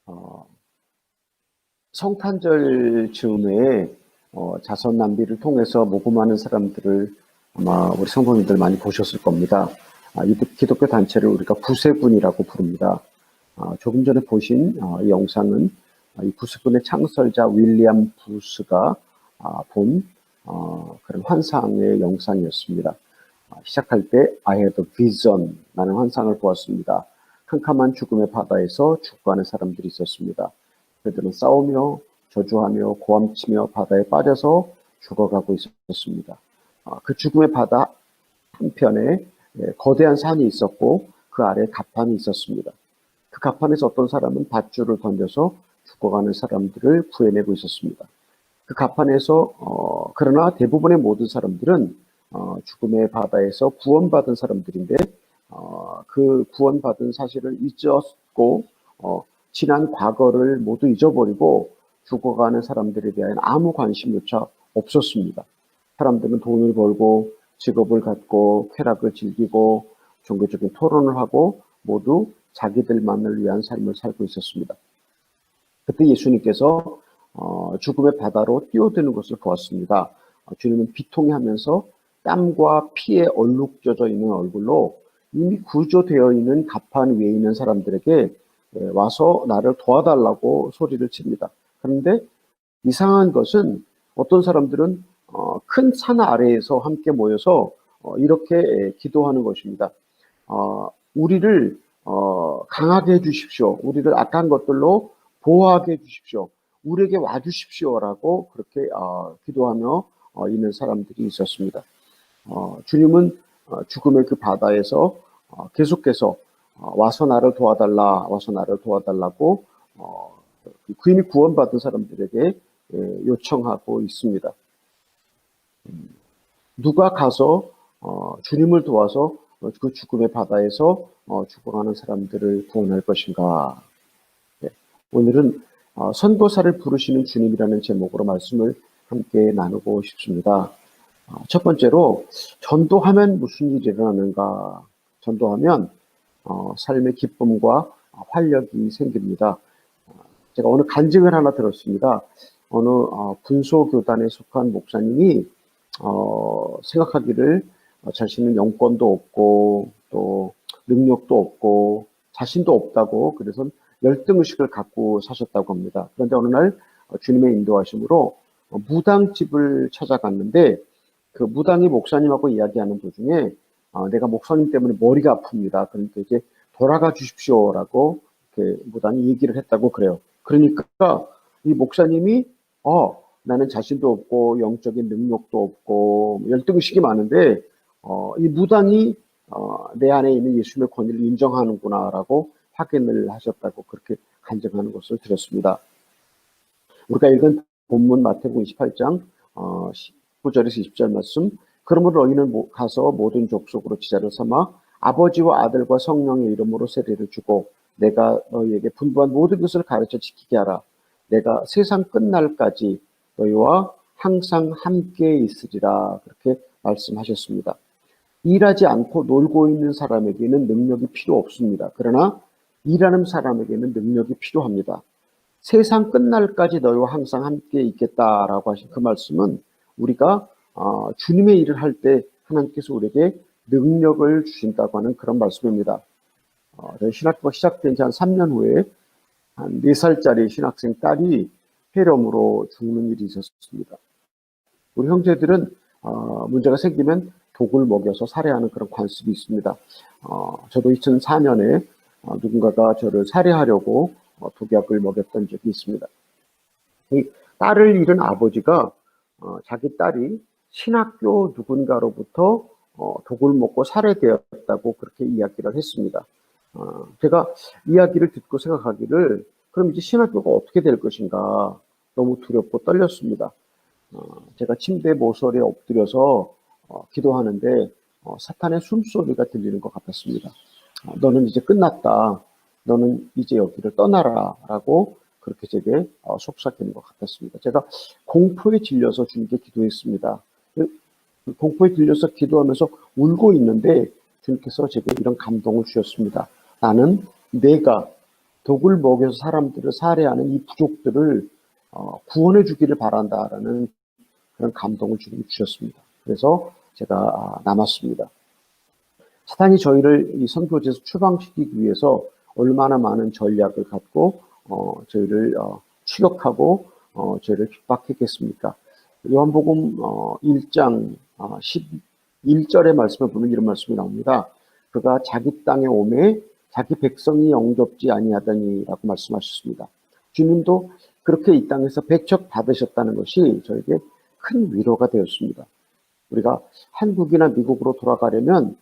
어, 성탄절 즈음에 자선 낭비를 통해서 모금하는 사람들을 아마 우리 성도님들 많이 보셨을 겁니다. 이 기독교 단체를 우리가 구세군이라고 부릅니다. 조금 전에 보신 이 영상은 이 구세군의 창설자 윌리엄 부스가 본 그런 환상의 영상이었습니다. 시작할 때 I had a vision 라는 환상을 보았습니다. 캄캄한 죽음의 바다에서 죽어가는 사람들이 있었습니다. 그들은 싸우며 저주하며 고함치며 바다에 빠져서 죽어가고 있었습니다. 그 죽음의 바다 한편에 거대한 산이 있었고 그 아래에 갑판이 있었습니다. 그 갑판에서 어떤 사람은 밧줄을 던져서 죽어가는 사람들을 구해내고 있었습니다. 그 갑판에서 그러나 대부분의 모든 사람들은 죽음의 바다에서 구원받은 사람들인데 그 구원받은 사실을 잊었고 지난 과거를 모두 잊어버리고 죽어가는 사람들에 대한 아무 관심조차 없었습니다. 사람들은 돈을 벌고 직업을 갖고 쾌락을 즐기고 종교적인 토론을 하고 모두 자기들만을 위한 삶을 살고 있었습니다. 그때 예수님께서 죽음의 바다로 뛰어드는 것을 보았습니다. 주님은 비통해하면서 땀과 피에 얼룩져져 있는 얼굴로 이미 구조되어 있는 갑판 위에 있는 사람들에게 와서 나를 도와달라고 소리를 칩니다. 그런데 이상한 것은 어떤 사람들은 큰 산 아래에서 함께 모여서 이렇게 기도하는 것입니다. 우리를 강하게 해주십시오. 우리를 악한 것들로 보호하게 해주십시오. 우리에게 와주십시오라고 그렇게 기도하며 있는 사람들이 있었습니다. 주님은 죽음의 그 바다에서 계속해서 와서 나를 도와달라고 이미 구원받은 사람들에게 요청하고 있습니다. 누가 가서 주님을 도와서 그 죽음의 바다에서 죽어가는 사람들을 구원할 것인가? 오늘은 선교사를 부르시는 주님이라는 제목으로 말씀을 함께 나누고 싶습니다. 첫 번째로 전도하면 무슨 일이 일어나는가? 전도하면 삶의 기쁨과 활력이 생깁니다. 제가 오늘 간증을 하나 들었습니다. 어느 분소교단에 속한 목사님이 생각하기를 자신은 영권도 없고 또 능력도 없고 자신도 없다고 그래서 열등의식을 갖고 사셨다고 합니다. 그런데 어느 날 주님의 인도하심으로 무당집을 찾아갔는데 그 무당이 목사님하고 이야기하는 도중에 내가 목사님 때문에 머리가 아픕니다. 그러니까 이제 돌아가 주십시오라고 이렇게 무당이 얘기를 했다고 그래요. 그러니까 이 목사님이 나는 자신도 없고 영적인 능력도 없고 열등의식이 많은데 이 무당이 내 안에 있는 예수님의 권위를 인정하는구나라고 확인을 하셨다고 그렇게 간증하는 것을 들었습니다. 우리가 읽은 본문 마태복음 28장 19절에서 20절 말씀, 그러므로 너희는 가서 모든 족속으로 지자를 삼아 아버지와 아들과 성령의 이름으로 세례를 주고 내가 너희에게 분부한 모든 것을 가르쳐 지키게 하라. 내가 세상 끝날까지 너희와 항상 함께 있으리라. 그렇게 말씀하셨습니다. 일하지 않고 놀고 있는 사람에게는 능력이 필요 없습니다. 그러나 일하는 사람에게는 능력이 필요합니다. 세상 끝날까지 너희와 항상 함께 있겠다라고 하신 그 말씀은 우리가 주님의 일을 할 때 하나님께서 우리에게 능력을 주신다고 하는 그런 말씀입니다. 신학교가 시작된 지 한 3년 후에 한 4살짜리 신학생 딸이 폐렴으로 죽는 일이 있었습니다. 우리 형제들은 문제가 생기면 독을 먹여서 살해하는 그런 관습이 있습니다. 저도 2004년에 누군가가 저를 살해하려고 독약을 먹였던 적이 있습니다. 이 딸을 잃은 아버지가 자기 딸이 신학교 누군가로부터 독을 먹고 살해되었다고 그렇게 이야기를 했습니다. 제가 이야기를 듣고 생각하기를 그럼 이제 신학교가 어떻게 될 것인가 너무 두렵고 떨렸습니다. 제가 침대 모서리에 엎드려서 기도하는데 사탄의 숨소리가 들리는 것 같았습니다. 너는 이제 끝났다. 너는 이제 여기를 떠나라 라고 그렇게 제게 속삭이는 것 같았습니다. 제가 공포에 질려서 주님께 기도했습니다. 공포에 질려서 기도하면서 울고 있는데 주님께서 제게 이런 감동을 주셨습니다. 나는 내가 독을 먹여서 사람들을 살해하는 이 부족들을 구원해 주기를 바란다라는 그런 감동을 주님이 주셨습니다. 그래서 제가 남았습니다. 사탄이 저희를 이 선교지에서 추방시키기 위해서 얼마나 많은 전략을 갖고 저희를 추격하고 저희를 핍박했겠습니까? 요한복음 1장 11절의 말씀을 보면 이런 말씀이 나옵니다. 그가 자기 땅에 오매 자기 백성이 영접지 아니하더니라고 말씀하셨습니다. 주님도 그렇게 이 땅에서 배척 받으셨다는 것이 저에게 큰 위로가 되었습니다. 우리가 한국이나 미국으로 돌아가려면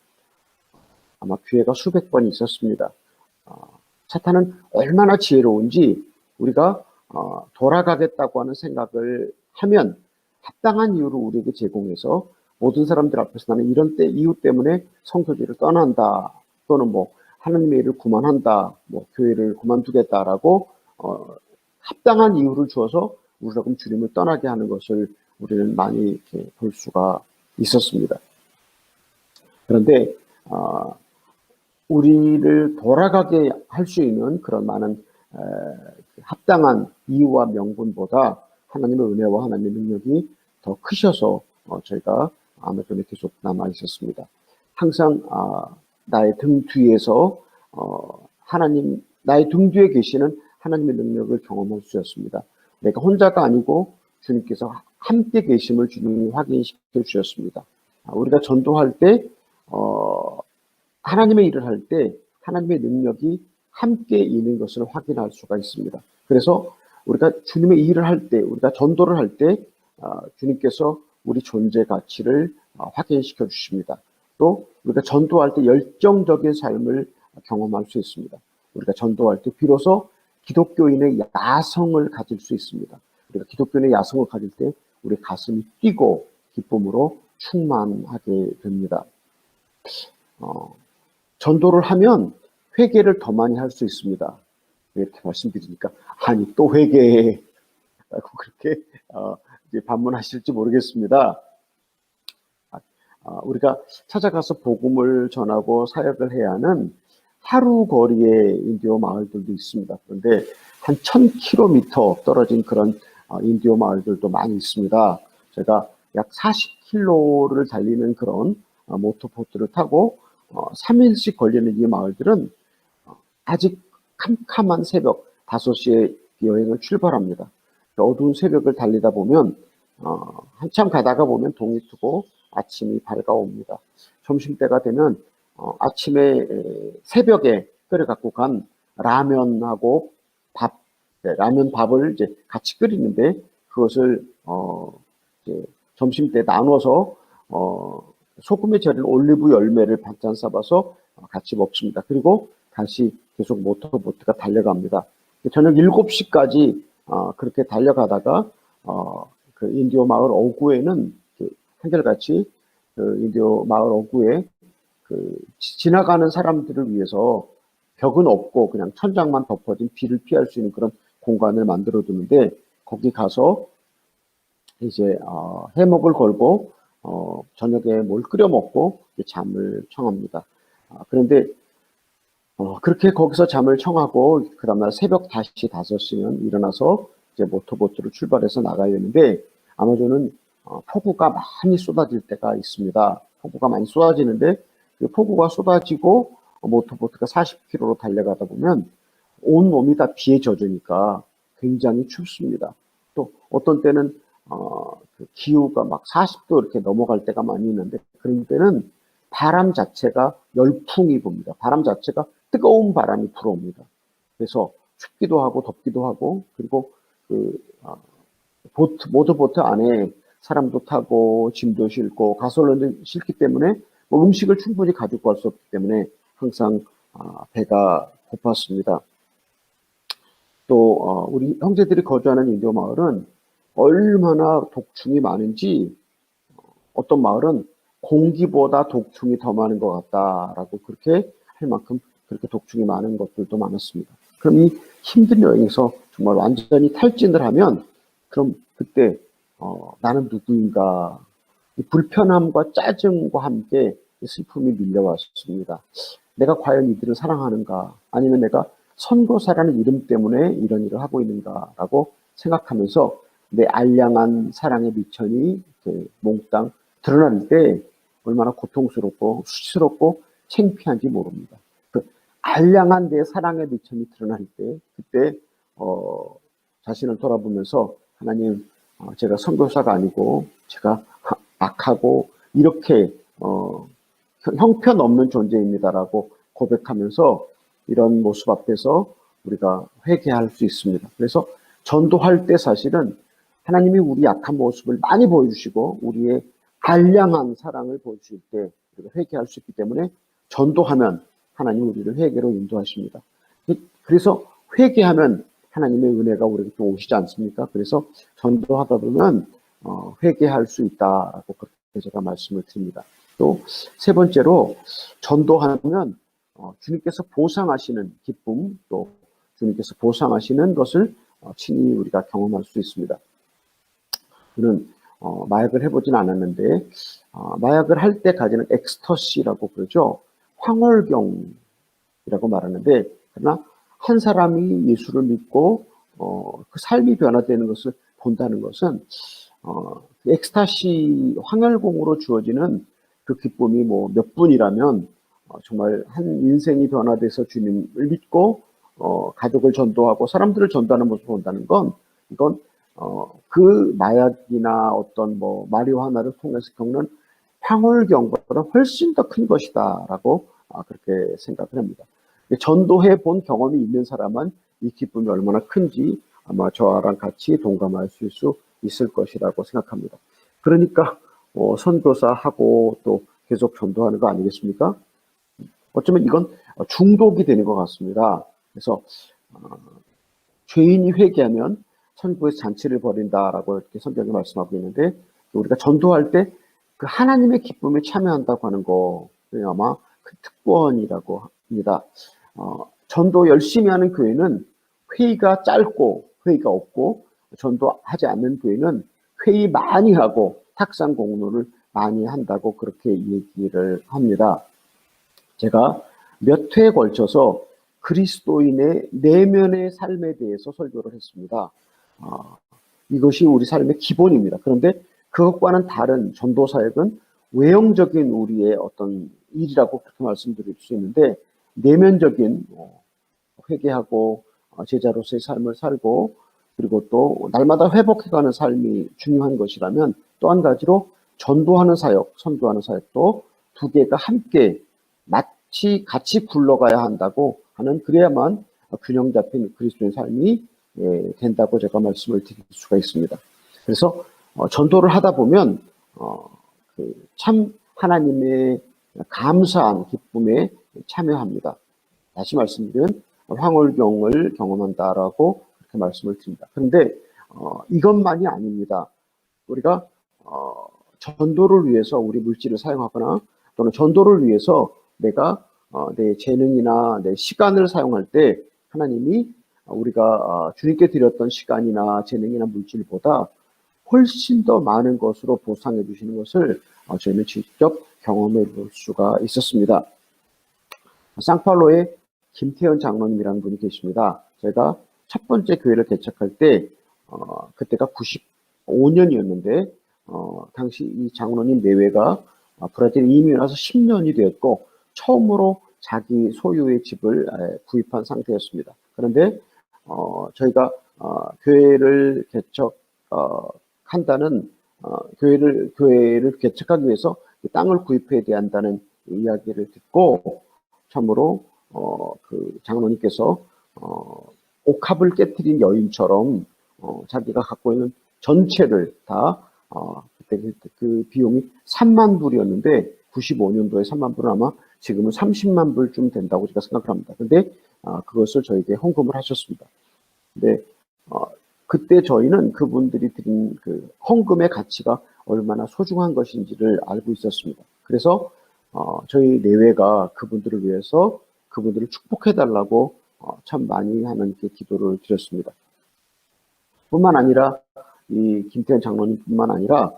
아마 기회가 수백 번 있었습니다. 사탄은 얼마나 지혜로운지 우리가 돌아가겠다고 하는 생각을 하면 합당한 이유를 우리에게 제공해서 모든 사람들 앞에서 나는 이런 이유 때문에 성교지를 떠난다, 또는 뭐 하나님의 일을 그만한다, 뭐 교회를 그만두겠다라고 합당한 이유를 주어서 우리가 그럼 주님을 떠나게 하는 것을 우리는 많이 이렇게 볼 수가 있었습니다. 그런데 우리를 돌아가게 할 수 있는 그런 많은 합당한 이유와 명분보다 하나님의 은혜와 하나님의 능력이 더 크셔서 저희가 아마존에 계속 남아 있었습니다. 항상 나의 등 뒤에서 나의 등 뒤에 계시는 하나님의 능력을 경험할 수 있었습니다. 내가 혼자가 아니고 주님께서 함께 계심을 주님이 확인시켜 주셨습니다. 우리가 전도할 때 하나님의 일을 할 때 하나님의 능력이 함께 있는 것을 확인할 수가 있습니다. 그래서 우리가 주님의 일을 할 때, 우리가 전도를 할 때 주님께서 우리 존재 가치를 확인시켜 주십니다. 또 우리가 전도할 때 열정적인 삶을 경험할 수 있습니다. 우리가 전도할 때 비로소 기독교인의 야성을 가질 수 있습니다. 우리가 기독교인의 야성을 가질 때 우리 가슴이 뛰고 기쁨으로 충만하게 됩니다. 전도를 하면 회개를 더 많이 할 수 있습니다. 이렇게 말씀드리니까 아니 또 회개해 라고 그렇게 이제 반문하실지 모르겠습니다. 우리가 찾아가서 복음을 전하고 사역을 해야 하는 하루 거리의 인디오 마을들도 있습니다. 그런데 한 1000km 떨어진 그런 인디오 마을들도 많이 있습니다. 제가 약 40km를 달리는 그런 모터보트를 타고 3일씩 걸리는 이 마을들은 아직 캄캄한 새벽 5시에 여행을 출발합니다. 어두운 새벽을 달리다 보면 한참 가다가 보면 동이 트고 아침이 밝아옵니다. 점심때가 되면 아침에 새벽에 끓여 갖고 간 라면하고 라면 밥을 이제 같이 끓이는데 그것을 이제 점심때 나눠서 소금에 절인 올리브 열매를 반찬 싸봐서 같이 먹습니다. 그리고 다시 계속 모터보트가 달려갑니다. 저녁 7시까지 그렇게 달려가다가 그 인디오 마을 어구에는 한결같이 그 인디오 마을 어구에 그 지나가는 사람들을 위해서 벽은 없고 그냥 천장만 덮어진 비를 피할 수 있는 그런 공간을 만들어 두는데 거기 가서 이제 해먹을 걸고 저녁에 뭘 끓여 먹고 잠을 청합니다. 그런데 그렇게 거기서 잠을 청하고 그 다음날 새벽 다시 5시면 일어나서 이제 모터보트를 출발해서 나가야 되는데 아마존은 폭우가 많이 쏟아질 때가 있습니다. 폭우가 많이 쏟아지는데 그 폭우가 쏟아지고 모터보트가 40km로 달려가다 보면 온 몸이 다 비에 젖으니까 굉장히 춥습니다. 또 어떤 때는 그 기후가 막 40도 이렇게 넘어갈 때가 많이 있는데 그런 때는 바람 자체가 열풍이 붑니다. 바람 자체가 뜨거운 바람이 불어옵니다. 그래서 춥기도 하고 덥기도 하고 그리고 그 모터보트 안에 사람도 타고 짐도 싣고 가솔린도 싣기 때문에 뭐 음식을 충분히 가지고 갈 수 없기 때문에 항상 배가 고팠습니다. 또 우리 형제들이 거주하는 인디오 마을은 얼마나 독충이 많은지 어떤 마을은 공기보다 독충이 더 많은 것 같다라고 그렇게 할 만큼 그렇게 독충이 많은 것들도 많았습니다. 그럼 이 힘든 여행에서 정말 완전히 탈진을 하면 그럼 그때 나는 누구인가 이 불편함과 짜증과 함께 슬픔이 밀려왔습니다. 내가 과연 이들을 사랑하는가 아니면 내가 선교사라는 이름 때문에 이런 일을 하고 있는가라고 생각하면서 내 알량한 사랑의 미천이 몽땅 드러날 때 얼마나 고통스럽고 수치스럽고 창피한지 모릅니다. 그 알량한 내 사랑의 미천이 드러날 때 그때 자신을 돌아보면서 하나님, 제가 선교사가 아니고 제가 악하고 이렇게 형편없는 존재입니다라고 고백하면서 이런 모습 앞에서 우리가 회개할 수 있습니다. 그래서 전도할 때 사실은 하나님이 우리 약한 모습을 많이 보여주시고 우리의 알량한 사랑을 보여주실 때 우리가 회개할 수 있기 때문에 전도하면 하나님 우리를 회개로 인도하십니다. 그래서 회개하면 하나님의 은혜가 우리에게 또 오시지 않습니까? 그래서 전도하다 보면 회개할 수 있다라고 그렇게 제가 말씀을 드립니다. 또 세 번째로 전도하면 주님께서 보상하시는 기쁨, 또 주님께서 보상하시는 것을 친히 우리가 경험할 수 있습니다. 저는 마약을 해보진 않았는데 마약을 할 때 가지는 엑스터시라고 그러죠. 황홀경이라고 말하는데, 그러나 한 사람이 예수를 믿고 그 삶이 변화되는 것을 본다는 것은 엑스타시 황홀공으로 주어지는 그 기쁨이 뭐 몇 분이라면 정말 한 인생이 변화돼서 주님을 믿고 가족을 전도하고 사람들을 전도하는 모습을 본다는 건 이건 그 마약이나 어떤 뭐 마리화나를 통해서 겪는 황홀경보다 훨씬 더 큰 것이다라고 그렇게 생각을 합니다. 전도해 본 경험이 있는 사람은 이 기쁨이 얼마나 큰지 아마 저랑 같이 동감할 수 있을 것이라고 생각합니다. 그러니까 선교사하고 또 계속 전도하는 거 아니겠습니까? 어쩌면 이건 중독이 되는 것 같습니다. 그래서 죄인이 회개하면 천국에서 잔치를 벌인다라고 이렇게 성경이 말씀하고 있는데, 우리가 전도할 때 그 하나님의 기쁨에 참여한다고 하는 거 아마 그 특권이라고 합니다. 전도 열심히 하는 교회는 회의가 짧고 회의가 없고, 전도하지 않는 교회는 회의 많이 하고 탁상 공론을 많이 한다고 그렇게 얘기를 합니다. 제가 몇 회에 걸쳐서 그리스도인의 내면의 삶에 대해서 설교를 했습니다. 이것이 우리 삶의 기본입니다. 그런데 그것과는 다른 전도 사역은 외형적인 우리의 어떤 일이라고 그렇게 말씀드릴 수 있는데, 내면적인 회개하고 제자로서의 삶을 살고 그리고 또 날마다 회복해가는 삶이 중요한 것이라면, 또 한 가지로 전도하는 사역, 선교하는 사역도 두 개가 함께 마치 같이 굴러가야 한다고 하는, 그래야만 균형 잡힌 그리스도의 삶이 된다고 제가 말씀을 드릴 수가 있습니다. 그래서 전도를 하다 보면 참 하나님의 감사한 기쁨에 참여합니다. 다시 말씀드리면 황홀경을 경험한다라고 그렇게 말씀을 드립니다. 그런데 이것만이 아닙니다. 우리가 전도를 위해서 우리 물질을 사용하거나 또는 전도를 위해서 내가 내 재능이나 내 시간을 사용할 때 하나님이 우리가 주님께 드렸던 시간이나 재능이나 물질보다 훨씬 더 많은 것으로 보상해 주시는 것을 저희는 직접 경험해 볼 수가 있었습니다. 상파울로에 김태현 장로님이라는 분이 계십니다. 제가 첫 번째 교회를 개척할 때 그때가 95년이었는데 당시 이 장로님 내외가 브라질에 이민을 와서 10년이 되었고 처음으로 자기 소유의 집을 구입한 상태였습니다. 그런데 저희가 교회를 개척한다는 교회를 개척하기 위해서 땅을 구입해야 한다는 이야기를 듣고 참으로 그 장로님께서 옥합을 깨트린 여인처럼 자기가 갖고 있는 전체를 다 그때 그 비용이 3만 불이었는데 95년도에 3만 불은 아마 지금은 30만 불쯤 된다고 제가 생각을 합니다. 근데 그것을 저에게 헌금을 하셨습니다. 근데 그때 저희는 그분들이 드린 그 헌금의 가치가 얼마나 소중한 것인지를 알고 있었습니다. 그래서 저희 내외가 그분들을 위해서 그분들을 축복해달라고 참 많이 하는 그 기도를 드렸습니다. 뿐만 아니라 이 김태현 장로님뿐만 아니라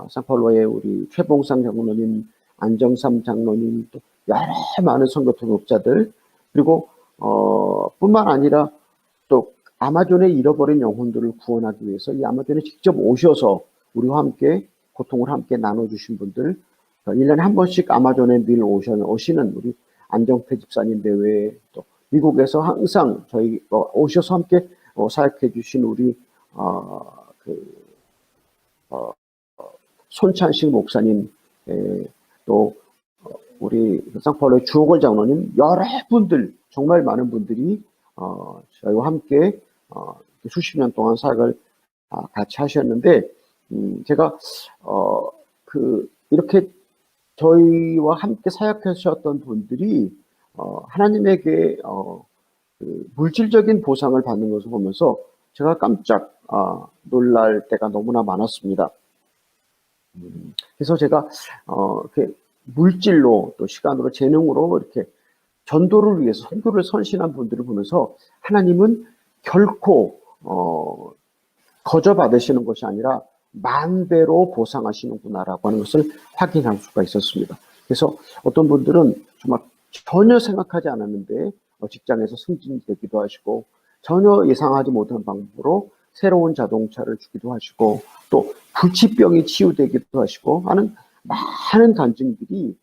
상파울로의 우리 최봉상 장로님, 안정삼 장로님, 또 여러 많은 선교 동역자들, 그리고 뿐만 아니라 또 아마존에 잃어버린 영혼들을 구원하기 위해서 이 아마존에 직접 오셔서 우리와 함께 고통을 함께 나눠주신 분들, 1년에 한 번씩 아마존에 늘 오시는 우리 안정태 집사님 내외에 또 미국에서 항상 저희 오셔서 함께 사역해 주신 우리 그 손찬식 목사님, 또 우리 상파울의 주옥월 장로님, 여러 분들, 정말 많은 분들이 저희와 함께 수십 년 동안 사역을 같이 하셨는데, 제가 이렇게 저희와 함께 사역하셨던 분들이 하나님에게 그 물질적인 보상을 받는 것을 보면서 제가 깜짝 놀랄 때가 너무나 많았습니다. 그래서 제가 이렇게 물질로 또 시간으로 재능으로 이렇게 전도를 위해서 선교를 선신한 분들을 보면서 하나님은 결코 거저 받으시는 것이 아니라 만배로 보상하시는구나라고 하는 것을 확인할 수가 있었습니다. 그래서 어떤 분들은 정말 전혀 생각하지 않았는데 직장에서 승진되기도 하시고, 전혀 예상하지 못한 방법으로 새로운 자동차를 주기도 하시고, 또 불치병이 치유되기도 하시고 하는 많은 간증들이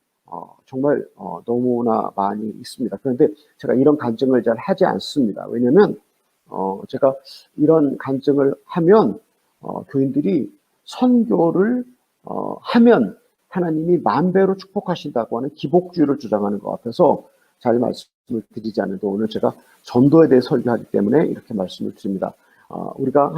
정말 너무나 많이 있습니다. 그런데 제가 이런 간증을 잘 하지 않습니다. 왜냐하면 제가 이런 간증을 하면 교인들이 선교를 하면 하나님이 만배로 축복하신다고 하는 기복주의를 주장하는 것 같아서 잘 말씀을 드리지 않는데, 오늘 제가 전도에 대해 설교하기 때문에 이렇게 말씀을 드립니다. 우리가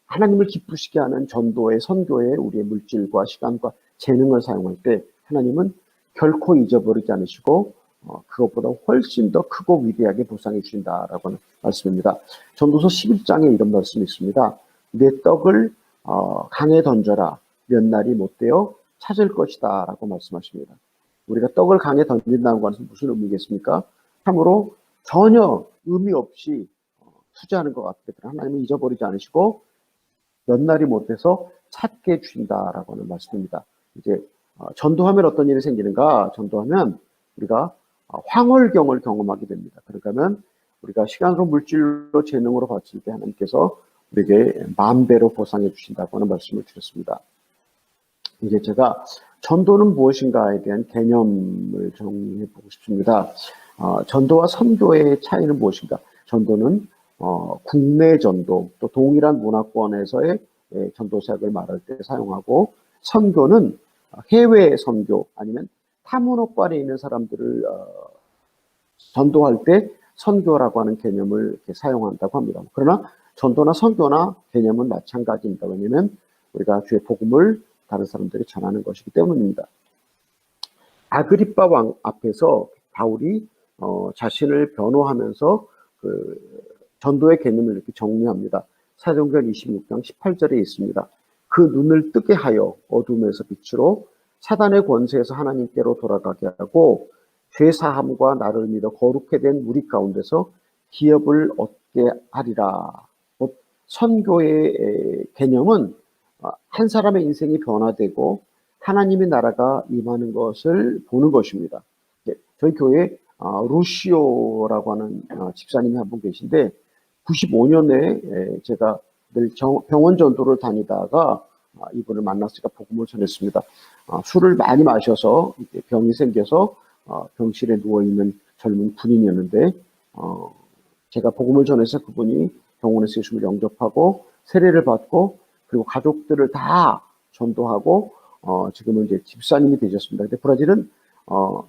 하나님을 기쁘시게 하는 전도의 선교에 우리의 물질과 시간과 재능을 사용할 때 하나님은 결코 잊어버리지 않으시고 그것보다 훨씬 더 크고 위대하게 보상해 주신다라고 하는 말씀입니다. 전도서 11장에 이런 말씀이 있습니다. 내 떡을 강에 던져라. 몇 날이 못 되어 찾을 것이다 라고 말씀하십니다. 우리가 떡을 강에 던진다는 것은 무슨 의미겠습니까? 참으로 전혀 의미 없이 투자하는 것 같기 때문에 하나님은 잊어버리지 않으시고 몇 날이 못 돼서 찾게 주신다라고 하는 말씀입니다. 이제 전도하면 어떤 일이 생기는가? 전도하면 우리가 황홀경을 경험하게 됩니다. 그러니까 우리가 시간으로 물질로 재능으로 바칠 때 하나님께서 우리에게 만배로 보상해 주신다고 하는 말씀을 드렸습니다. 이제 제가 전도는 무엇인가에 대한 개념을 정리해 보고 싶습니다. 전도와 선교의 차이는 무엇인가? 전도는 국내 전도, 또 동일한 문화권에서의 전도 사역을 말할 때 사용하고, 선교는 해외 선교 아니면 타문화권에 있는 사람들을 전도할 때 선교라고 하는 개념을 이렇게 사용한다고 합니다. 그러나 전도나 선교나 개념은 마찬가지입니다. 왜냐하면 우리가 주의 복음을 다른 사람들이 전하는 것이기 때문입니다. 아그리빠 왕 앞에서 바울이 자신을 변호하면서 전도의 개념을 이렇게 정리합니다. 사도행전 26장 18절에 있습니다. 그 눈을 뜨게 하여 어둠에서 빛으로 사단의 권세에서 하나님께로 돌아가게 하고 죄사함과 나를 믿어 거룩해 된 무리 가운데서 기업을 얻게 하리라. 선교의 개념은 한 사람의 인생이 변화되고 하나님의 나라가 임하는 것을 보는 것입니다. 저희 교회에 루시오라고 하는 집사님이 한 분 계신데, 95년에 제가 늘 병원 전도를 다니다가 이분을 만났으니까 복음을 전했습니다. 술을 많이 마셔서 병이 생겨서 병실에 누워있는 젊은 군인이었는데, 제가 복음을 전해서 그분이 병원에서 예수를 영접하고 세례를 받고 그리고 가족들을 다 전도하고 지금은 이제 집사님이 되셨습니다. 근데 브라질은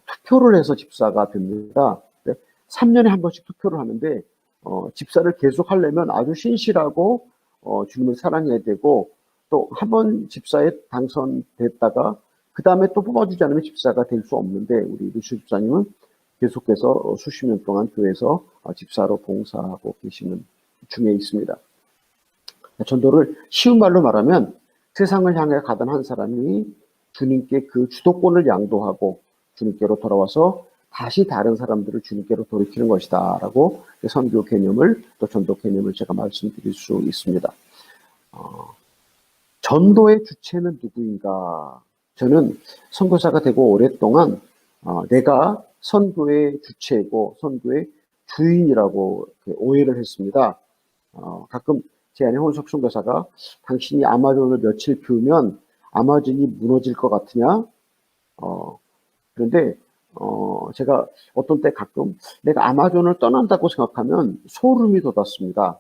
투표를 해서 집사가 됩니다. 3년에 한 번씩 투표를 하는데 집사를 계속 하려면 아주 신실하고 주님을 사랑해야 되고, 또 한 번 집사에 당선됐다가 그 다음에 또 뽑아주지 않으면 집사가 될 수 없는데, 우리 루시 집사님은 계속해서 수십 년 동안 교회에서 집사로 봉사하고 계시는 중에 있습니다. 전도를 쉬운 말로 말하면 세상을 향해 가던 한 사람이 주님께 그 주도권을 양도하고 주님께로 돌아와서 다시 다른 사람들을 주님께로 돌이키는 것이다 라고 선교 개념을, 또 전도 개념을 제가 말씀드릴 수 있습니다. 전도의 주체는 누구인가? 저는 선교사가 되고 오랫동안 내가 선교의 주체이고 선교의 주인이라고 오해를 했습니다. 가끔 제 아내 혼석 선교사가 당신이 아마존을 며칠 비우면 아마존이 무너질 것 같으냐? 그런데 제가 어떤 때 가끔 내가 아마존을 떠난다고 생각하면 소름이 돋았습니다.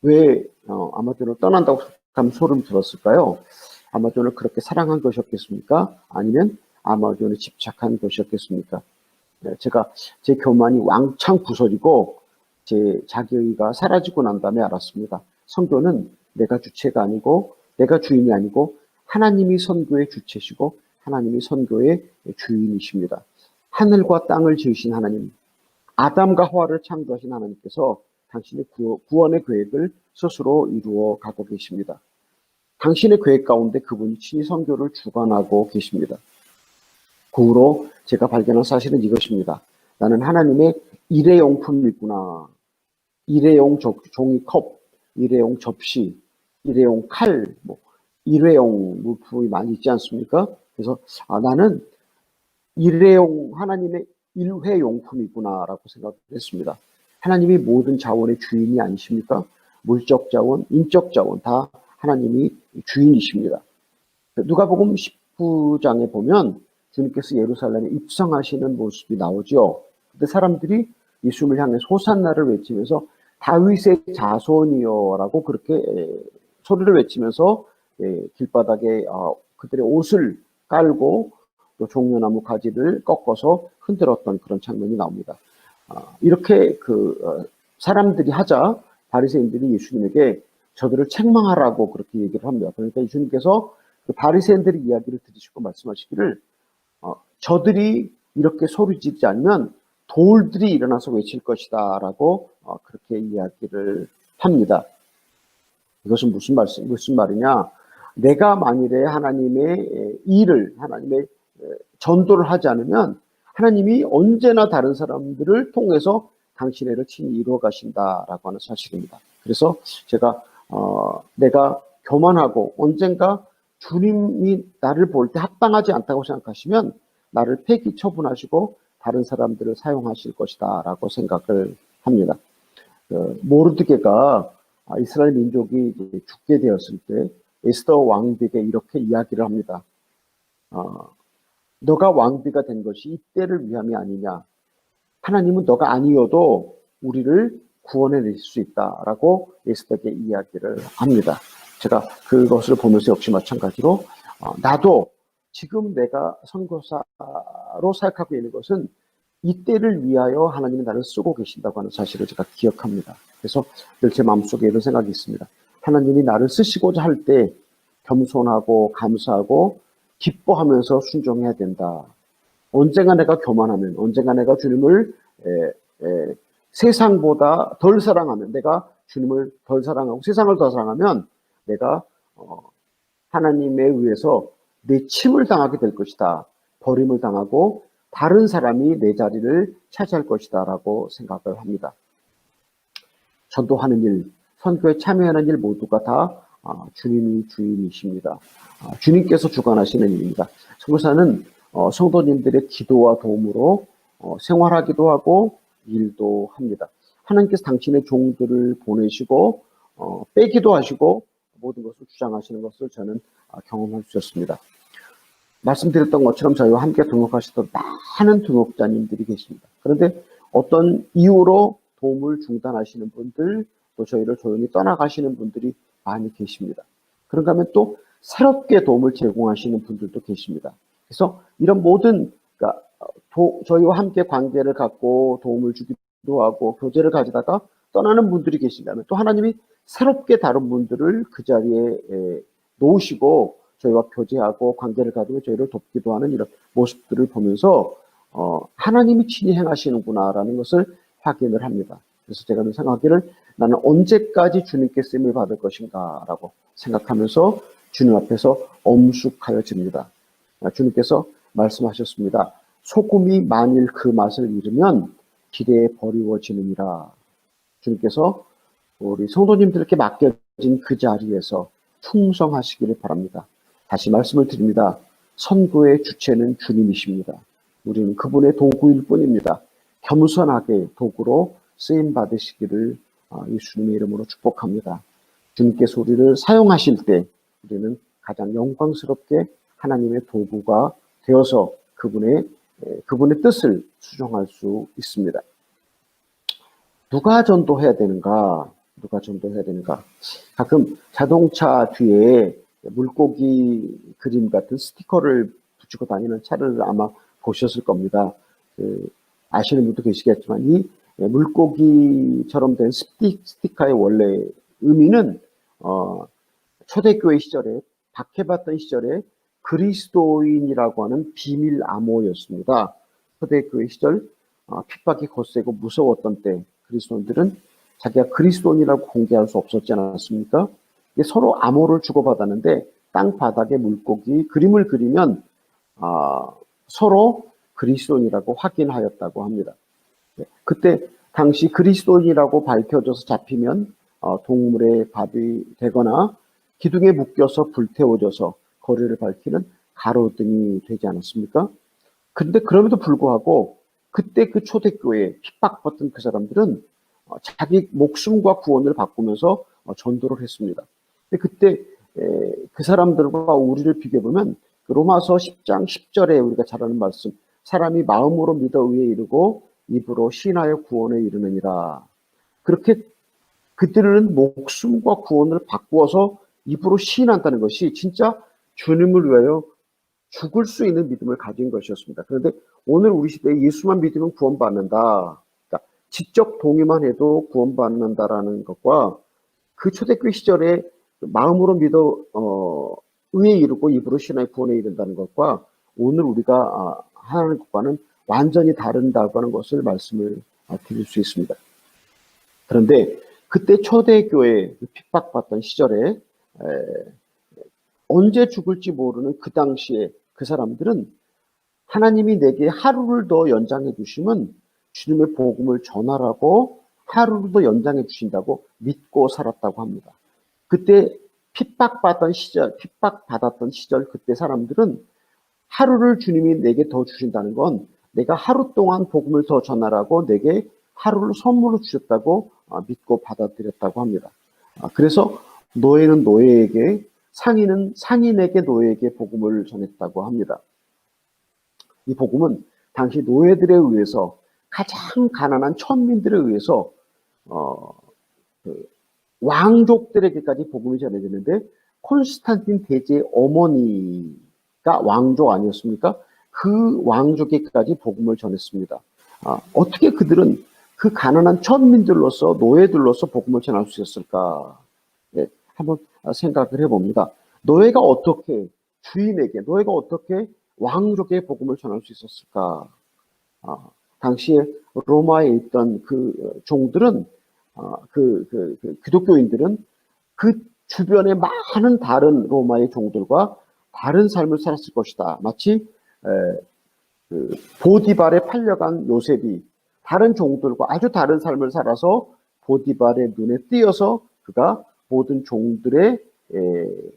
왜 아마존을 떠난다고 생각하면 소름이 돋았을까요? 아마존을 그렇게 사랑한 것이었겠습니까? 아니면 아마존에 집착한 것이었겠습니까? 제가 제 교만이 왕창 부서지고 제 자기의가 사라지고 난 다음에 알았습니다. 선교는 내가 주체가 아니고 내가 주인이 아니고 하나님이 선교의 주체시고 하나님이 선교의 주인이십니다. 하늘과 땅을 지으신 하나님, 아담과 하와를 창조하신 하나님께서 당신의 구원의 계획을 스스로 이루어 가고 계십니다. 당신의 계획 가운데 그분이 친히 선교를 주관하고 계십니다. 그 후로 제가 발견한 사실은 이것입니다. 나는 하나님의 일회용품이구나. 일회용 종이컵, 일회용 접시, 일회용 칼, 일회용 물품이 많이 있지 않습니까? 그래서 나는 일회용 하나님의 일회용품이구나라고 생각했습니다. 하나님이 모든 자원의 주인이 아니십니까? 물적 자원, 인적 자원 다 하나님이 주인이십니다. 누가복음 19장에 보면 주님께서 예루살렘에 입성하시는 모습이 나오죠. 그때 사람들이 예수님을 향해 호산나를 외치면서 다윗의 자손이여라고 그렇게 소리를 외치면서 길바닥에 그들의 옷을 깔고 또 종려나무 가지를 꺾어서 흔들었던 그런 장면이 나옵니다. 이렇게 사람들이 하자 바리새인들이 예수님에게 저들을 책망하라고 그렇게 얘기를 합니다. 그러니까 예수님께서 그 바리새인들의 이야기를 들으시고 말씀하시기를 저들이 이렇게 소리 지르지 않으면 돌들이 일어나서 외칠 것이다 라고 그렇게 이야기를 합니다. 이것은 무슨 말이냐? 내가 만일에 하나님의 일을, 하나님의 전도를 하지 않으면 하나님이 언제나 다른 사람들을 통해서 당신의 일을 친히 이루어 가신다라고 하는 사실입니다. 그래서 제가 내가 교만하고 언젠가 주님이 나를 볼 때 합당하지 않다고 생각하시면 나를 폐기 처분하시고 다른 사람들을 사용하실 것이다 라고 생각을 합니다. 모르드게가 이스라엘 민족이 죽게 되었을 때 에스더 왕비에게 이렇게 이야기를 합니다. 너가 왕비가 된 것이 이때를 위함이 아니냐. 하나님은 너가 아니어도 우리를 구원해낼 수 있다라고 에스더에게 이야기를 합니다. 제가 그것을 보면서 역시 마찬가지로 나도 지금 내가 선교사로 사역하고 있는 것은 이때를 위하여 하나님이 나를 쓰고 계신다고 하는 사실을 제가 기억합니다. 그래서 늘 제 마음속에 이런 생각이 있습니다. 하나님이 나를 쓰시고자 할 때 겸손하고 감사하고 기뻐하면서 순종해야 된다. 언젠가 내가 교만하면, 언젠가 내가 주님을 세상보다 덜 사랑하면, 내가 주님을 덜 사랑하고 세상을 더 사랑하면 내가 하나님에 의해서 내침을 당하게 될 것이다. 버림을 당하고 다른 사람이 내 자리를 차지할 것이다 라고 생각을 합니다. 전도하는 일, 선교에 참여하는 일 모두가 다 주님이 주인이십니다. 주님께서 주관하시는 일입니다. 선교사는 성도님들의 기도와 도움으로 생활하기도 하고 일도 합니다. 하나님께서 당신의 종들을 보내시고 빼기도 하시고 모든 것을 주장하시는 것을 저는 경험할 수 있었습니다. 말씀드렸던 것처럼 저희와 함께 등록하시던 많은 등록자님들이 계십니다. 그런데 어떤 이유로 도움을 중단하시는 분들, 또 저희를 조용히 떠나가시는 분들이 많이 계십니다. 그런가 하면 또 새롭게 도움을 제공하시는 분들도 계십니다. 그래서 이런 모든, 그러니까 저희와 함께 관계를 갖고 도움을 주기도 하고 교제를 가지다가 떠나는 분들이 계신다면 또 하나님이 새롭게 다른 분들을 그 자리에 놓으시고 저희와 교제하고 관계를 가지고 저희를 돕기도 하는 이런 모습들을 보면서 하나님이 친히 행하시는구나라는 것을 확인을 합니다. 그래서 제가 생각하기를 나는 언제까지 주님께 쓰임을 받을 것인가 라고 생각하면서 주님 앞에서 엄숙하여집니다. 주님께서 말씀하셨습니다. 소금이 만일 그 맛을 잃으면 길에 버리워지느니라. 주님께서 우리 성도님들께 맡겨진 그 자리에서 충성하시기를 바랍니다. 다시 말씀을 드립니다. 선교의 주체는 주님이십니다. 우리는 그분의 도구일 뿐입니다. 겸손하게 도구로 쓰임 받으시기를 예수님의 이름으로 축복합니다. 주님께서 우리를 사용하실 때 우리는 가장 영광스럽게 하나님의 도구가 되어서 그분의 뜻을 수종할 수 있습니다. 누가 전도해야 되는가? 누가 전도해야 되는가? 가끔 자동차 뒤에 물고기 그림 같은 스티커를 붙이고 다니는 차를 아마 보셨을 겁니다. 아시는 분도 계시겠지만 이 물고기처럼 된 스티커의 원래 의미는 초대교회 시절에 박해받던 시절에 그리스도인이라고 하는 비밀 암호였습니다. 초대교회 시절 핍박이 거세고 무서웠던 때 그리스도인들은 자기가 그리스도인이라고 공개할 수 없었지 않았습니까? 서로 암호를 주고받았는데 땅바닥에 물고기 그림을 그리면 서로 그리스도인이라고 확인하였다고 합니다. 그때 당시 그리스도인이라고 밝혀져서 잡히면 동물의 밥이 되거나 기둥에 묶여서 불태워져서 거리를 밝히는 가로등이 되지 않았습니까? 그런데 그럼에도 불구하고 그때 그 초대교회에 핍박받던 그 사람들은 자기 목숨과 구원을 바꾸면서 전도를 했습니다. 근데 그때 그 사람들과 우리를 비교해보면 로마서 10장 10절에 우리가 잘 아는 말씀, 사람이 마음으로 믿어 의에 이르고 입으로 신하여 구원에 이르느니라. 그렇게 그들은 목숨과 구원을 바꾸어서 입으로 시인한다는 것이 진짜 주님을 위하여 죽을 수 있는 믿음을 가진 것이었습니다. 그런데 오늘 우리 시대에 예수만 믿으면 구원받는다. 그러니까 지적 동의만 해도 구원받는다라는 것과 그 초대교회 시절에 마음으로 믿어 의에 이르고 입으로 신하여 구원에 이른다는 것과 오늘 우리가 하는 것과는 완전히 다른다고 하는 것을 말씀을 드릴 수 있습니다. 그런데 그때 초대교회 핍박받던 시절에 언제 죽을지 모르는 그 당시에 그 사람들은 하나님이 내게 하루를 더 연장해 주시면 주님의 복음을 전하라고 하루를 더 연장해 주신다고 믿고 살았다고 합니다. 그때 핍박받았던 시절 그때 사람들은 하루를 주님이 내게 더 주신다는 건 내가 하루 동안 복음을 더 전하라고 내게 하루를 선물로 주셨다고 믿고 받아들였다고 합니다. 그래서 노예는 노예에게, 상인은 상인에게 노예에게 복음을 전했다고 합니다. 이 복음은 당시 노예들에 의해서 가장 가난한 천민들에 의해서 왕족들에게까지 복음이 전해지는데 콘스탄틴 대제의 어머니가 왕족 아니었습니까? 그 왕족에게까지 복음을 전했습니다. 어떻게 그들은 그 가난한 천민들로서 노예들로서 복음을 전할 수 있었을까? 네, 한번 생각을 해봅니다. 노예가 어떻게 주인에게, 노예가 어떻게 왕족의 복음을 전할 수 있었을까? 당시에 로마에 있던 그 종들은, 기독교인들은 그 주변에 많은 다른 로마의 종들과 다른 삶을 살았을 것이다. 마치 보디발에 팔려간 요셉이 다른 종들과 아주 다른 삶을 살아서 보디발의 눈에 띄어서 그가 모든 종들의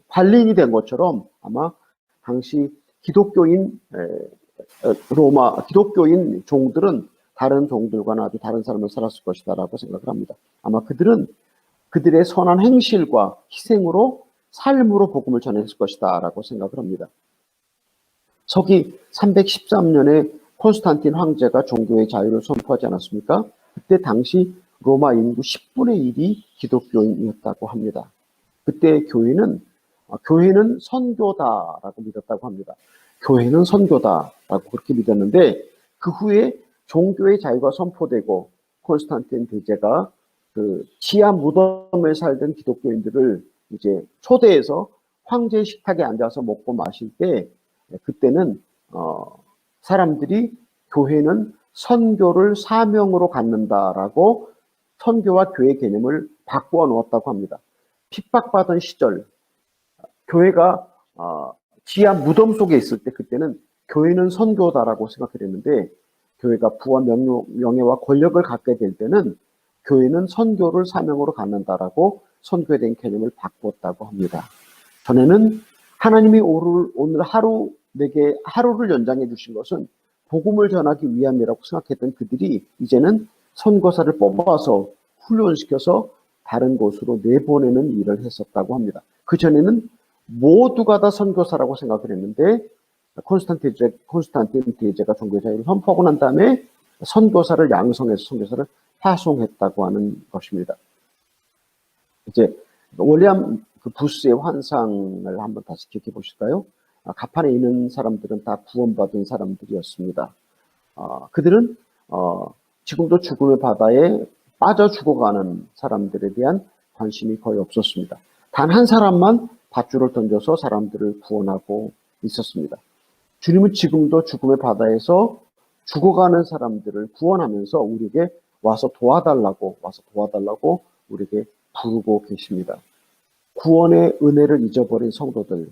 관리인이 된 것처럼 아마 당시 기독교인 기독교인 종들은 다른 종들과는 아주 다른 삶을 살았을 것이다라고 생각을 합니다. 아마 그들은 그들의 선한 행실과 희생으로 삶으로 복음을 전했을 것이다라고 생각을 합니다. 서기 313년에 콘스탄틴 황제가 종교의 자유를 선포하지 않았습니까? 그때 당시 로마 인구 10분의 1이 기독교인이었다고 합니다. 그때 교회는 선교다라고 믿었다고 합니다. 교회는 선교다라고 그렇게 믿었는데 그 후에 종교의 자유가 선포되고 콘스탄틴 대제가 그 지하 무덤에 살던 기독교인들을 이제 초대해서 황제의 식탁에 앉아서 먹고 마실 때 그때는 사람들이 교회는 선교를 사명으로 갖는다라고 선교와 교회 개념을 바꾸어 놓았다고 합니다. 핍박받은 시절 교회가 지하 무덤 속에 있을 때 그때는 교회는 선교다라고 생각했는데 교회가 부와 명예와 권력을 갖게 될 때는 교회는 선교를 사명으로 갖는다라고 선교에 대한 개념을 바꿨다고 합니다. 전에는 하나님이 오늘 하루 내게 하루를 연장해 주신 것은 복음을 전하기 위함이라고 생각했던 그들이 이제는 선교사를 뽑아서 훈련시켜서 다른 곳으로 내보내는 일을 했었다고 합니다. 그전에는 모두가 다 선교사라고 생각을 했는데 콘스탄틴 대제가 종교자유를 선포하고 난 다음에 선교사를 양성해서 선교사를 파송했다고 하는 것입니다. 이제 윌리엄 부스의 환상을 한번 다시 기억해 보실까요? 가판에 있는 사람들은 다 구원받은 사람들이었습니다. 그들은 지금도 죽음의 바다에 빠져 죽어가는 사람들에 대한 관심이 거의 없었습니다. 단 한 사람만 밧줄을 던져서 사람들을 구원하고 있었습니다. 주님은 지금도 죽음의 바다에서 죽어가는 사람들을 구원하면서 우리에게 와서 도와달라고 우리에게 부르고 계십니다. 구원의 은혜를 잊어버린 성도들,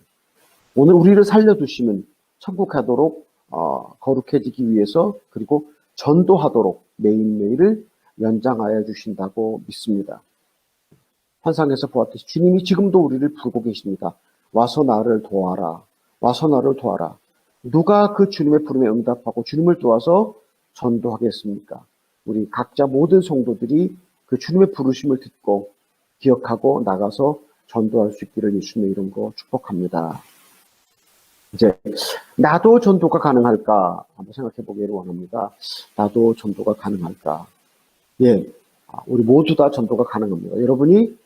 오늘 우리를 살려두시면 천국 가도록 거룩해지기 위해서 그리고 전도하도록 매일매일을 연장하여 주신다고 믿습니다. 환상에서 보았듯이 주님이 지금도 우리를 부르고 계십니다. 와서 나를 도와라. 와서 나를 도와라. 누가 그 주님의 부름에 응답하고 주님을 도와서 전도하겠습니까? 우리 각자 모든 성도들이 그 주님의 부르심을 듣고 기억하고 나가서 전도할 수 있기를 예수님의 이름으로 축복합니다. 이제 나도 전도가 가능할까 한번 생각해 보기를 원합니다. 나도 전도가 가능할까? 예, 우리 모두 다 전도가 가능합니다. 여러분이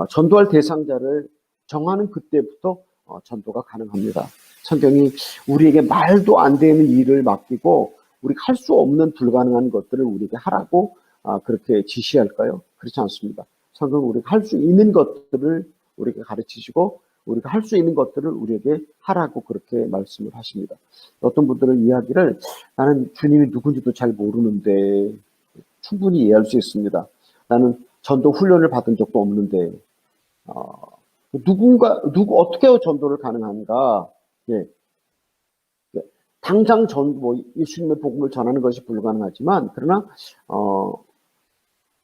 전도할 대상자를 정하는 그때부터 전도가 가능합니다. 성경이 우리에게 말도 안 되는 일을 맡기고 우리가 할 수 없는 불가능한 것들을 우리에게 하라고 그렇게 지시할까요? 그렇지 않습니다. 성경은 우리가 할 수 있는 것들을 우리에게 가르치시고 우리가 할 수 있는 것들을 우리에게 하라고 그렇게 말씀을 하십니다. 어떤 분들은 이야기를 나는 주님이 누군지도 잘 모르는데 충분히 이해할 수 있습니다. 나는 전도 훈련을 받은 적도 없는데 어떻게 전도를 가능한가? 예. 당장 예수님의 복음을 전하는 것이 불가능하지만 그러나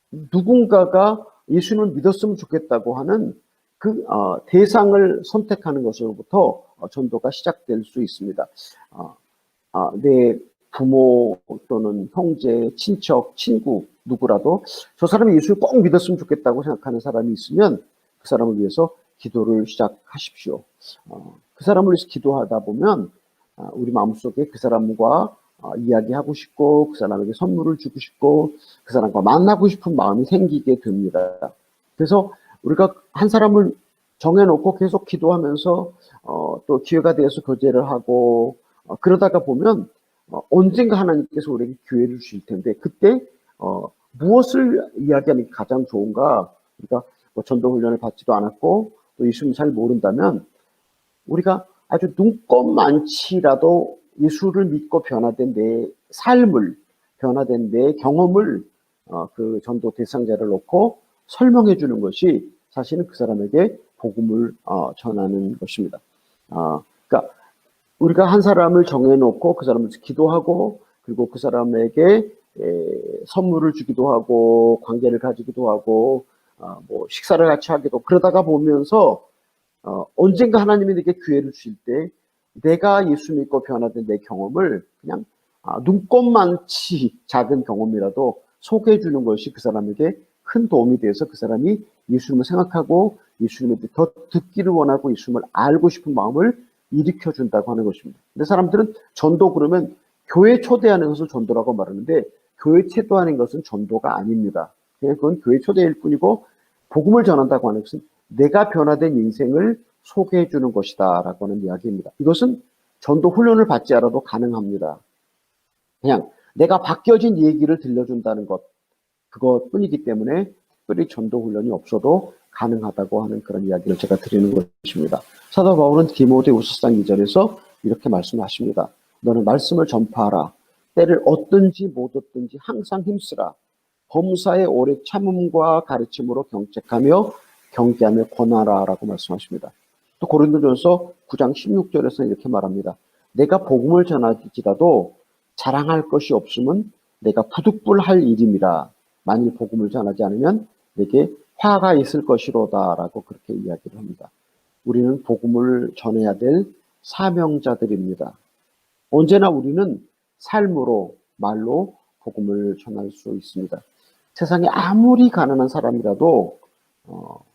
누군가가 예수님을 믿었으면 좋겠다고 하는 그 대상을 선택하는 것으로부터 전도가 시작될 수 있습니다. 내 부모 또는 형제, 친척, 친구 누구라도 저 사람이 예수를 꼭 믿었으면 좋겠다고 생각하는 사람이 있으면 그 사람을 위해서 기도를 시작하십시오. 그 사람을 위해서 기도하다 보면 우리 마음속에 그 사람과 이야기하고 싶고 그 사람에게 선물을 주고 싶고 그 사람과 만나고 싶은 마음이 생기게 됩니다. 그래서 우리가 한 사람을 정해놓고 계속 기도하면서 또 기회가 되어서 교제를 하고 그러다가 보면 언젠가 하나님께서 우리에게 기회를 주실 텐데 그때 무엇을 이야기하는 게 가장 좋은가? 우리가 전도 훈련을 받지도 않았고 또 예수님 잘 모른다면 우리가 아주 눈꼽만치라도 예수를 믿고 변화된 내 삶을, 변화된 내 경험을 그 전도 대상자를 놓고 설명해 주는 것이 사실은 그 사람에게 복음을 전하는 것입니다. 그러니까 우리가 한 사람을 정해놓고 그 사람을 기도하고 그리고 그 사람에게 선물을 주기도 하고 관계를 가지기도 하고 뭐 식사를 같이 하기도 그러다가 보면서 언젠가 하나님이 내게 기회를 주실 때 내가 예수 믿고 변화된 내 경험을 그냥 눈꼽만치 작은 경험이라도 소개해 주는 것이 그 사람에게 큰 도움이 돼서 그 사람이 예수님을 생각하고 예수님에 대해 더 듣기를 원하고 예수님을 알고 싶은 마음을 일으켜 준다고 하는 것입니다. 근데 사람들은 전도 그러면 교회 초대하는 것을 전도라고 말하는데 교회 초대하는 것은 전도가 아닙니다. 그냥 그건 교회 초대일 뿐이고 복음을 전한다고 하는 것은 내가 변화된 인생을 소개해 주는 것이다 라고 하는 이야기입니다. 이것은 전도 훈련을 받지 않아도 가능합니다. 그냥 내가 바뀌어진 얘기를 들려준다는 것 그것뿐이기 때문에 특별히 전도 훈련이 없어도 가능하다고 하는 그런 이야기를 제가 드리는 것입니다. 사도 바울은 디모데후서 4장 2절에서 이렇게 말씀하십니다. 너는 말씀을 전파하라. 때를 얻든지 못 얻든지 항상 힘쓰라. 범사에 오래 참음과 가르침으로 경책하며 경계하며 권하라 라고 말씀하십니다. 또 고린도전서 9장 16절에서 이렇게 말합니다. 내가 복음을 전하지라도 자랑할 것이 없으면 내가 부득불할 일임이라. 만일 복음을 전하지 않으면 내게 화가 있을 것이로다 라고 그렇게 이야기를 합니다. 우리는 복음을 전해야 될 사명자들입니다. 언제나 우리는 삶으로, 말로 복음을 전할 수 있습니다. 세상에 아무리 가난한 사람이라도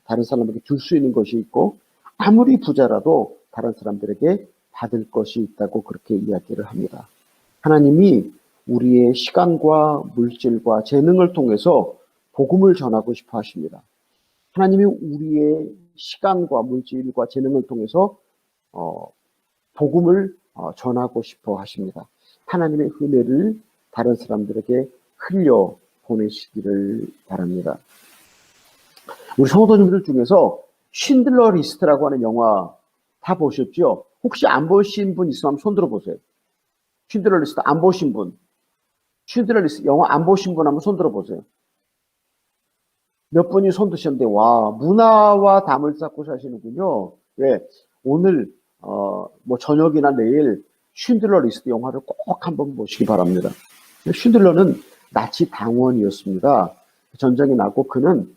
다른 사람에게 줄 수 있는 것이 있고, 아무리 부자라도 다른 사람들에게 받을 것이 있다고 그렇게 이야기를 합니다. 하나님이 우리의 시간과 물질과 재능을 통해서 복음을 전하고 싶어 하십니다. 하나님이 우리의 시간과 물질과 재능을 통해서 복음을 전하고 싶어 하십니다. 하나님의 은혜를 다른 사람들에게 흘려 보내시기를 바랍니다. 우리 성도님들 중에서 쉰들러 리스트라고 하는 영화 다 보셨죠? 혹시 안 보신 분 있으면 손 들어보세요. 쉰들러 리스트 안 보신 분. 쉰들러 리스트 영화 안 보신 분 한번 손 들어보세요. 몇 분이 손 드셨는데, 와, 문화와 담을 쌓고 사시는군요. 예, 오늘 뭐 저녁이나 내일 쉰들러 리스트 영화를 꼭 한번 보시기 바랍니다. 쉰들러는 나치 당원이었습니다. 전쟁이 나고 그는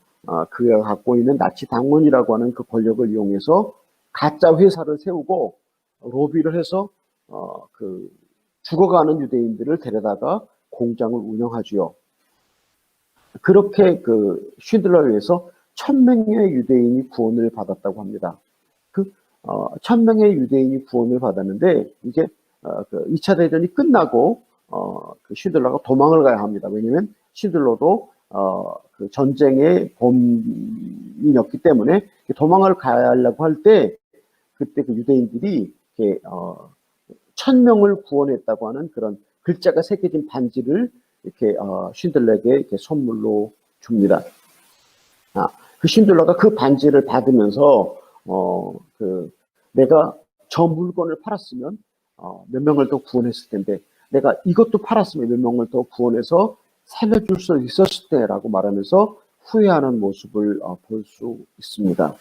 그가 갖고 있는 나치 당원이라고 하는 그 권력을 이용해서 가짜 회사를 세우고 로비를 해서 그 죽어가는 유대인들을 데려다가 공장을 운영하지요. 그렇게 그 쉰들러에 의해서 1000명의 유대인이 구원을 받았다고 합니다. 그 1000명의 유대인이 구원을 받았는데 이제 그 2차 대전이 끝나고 그 쉰들러가 도망을 가야 합니다. 왜냐하면 쉰들러도 그 전쟁의 범인이었기 때문에 도망을 가야 하려고 할 때 그때 그 유대인들이 이렇게 1000명을 구원했다고 하는 그런 글자가 새겨진 반지를 이렇게 쉰들러에게 이렇게 선물로 줍니다. 그 쉰들러가 그 반지를 받으면서 그 내가 저 물건을 팔았으면 몇 명을 더 구원했을 텐데, 내가 이것도 팔았으면 몇 명을 더 구원해서 살려줄 수 있었을 때라고 말하면서 후회하는 모습을 볼 수 있습니다.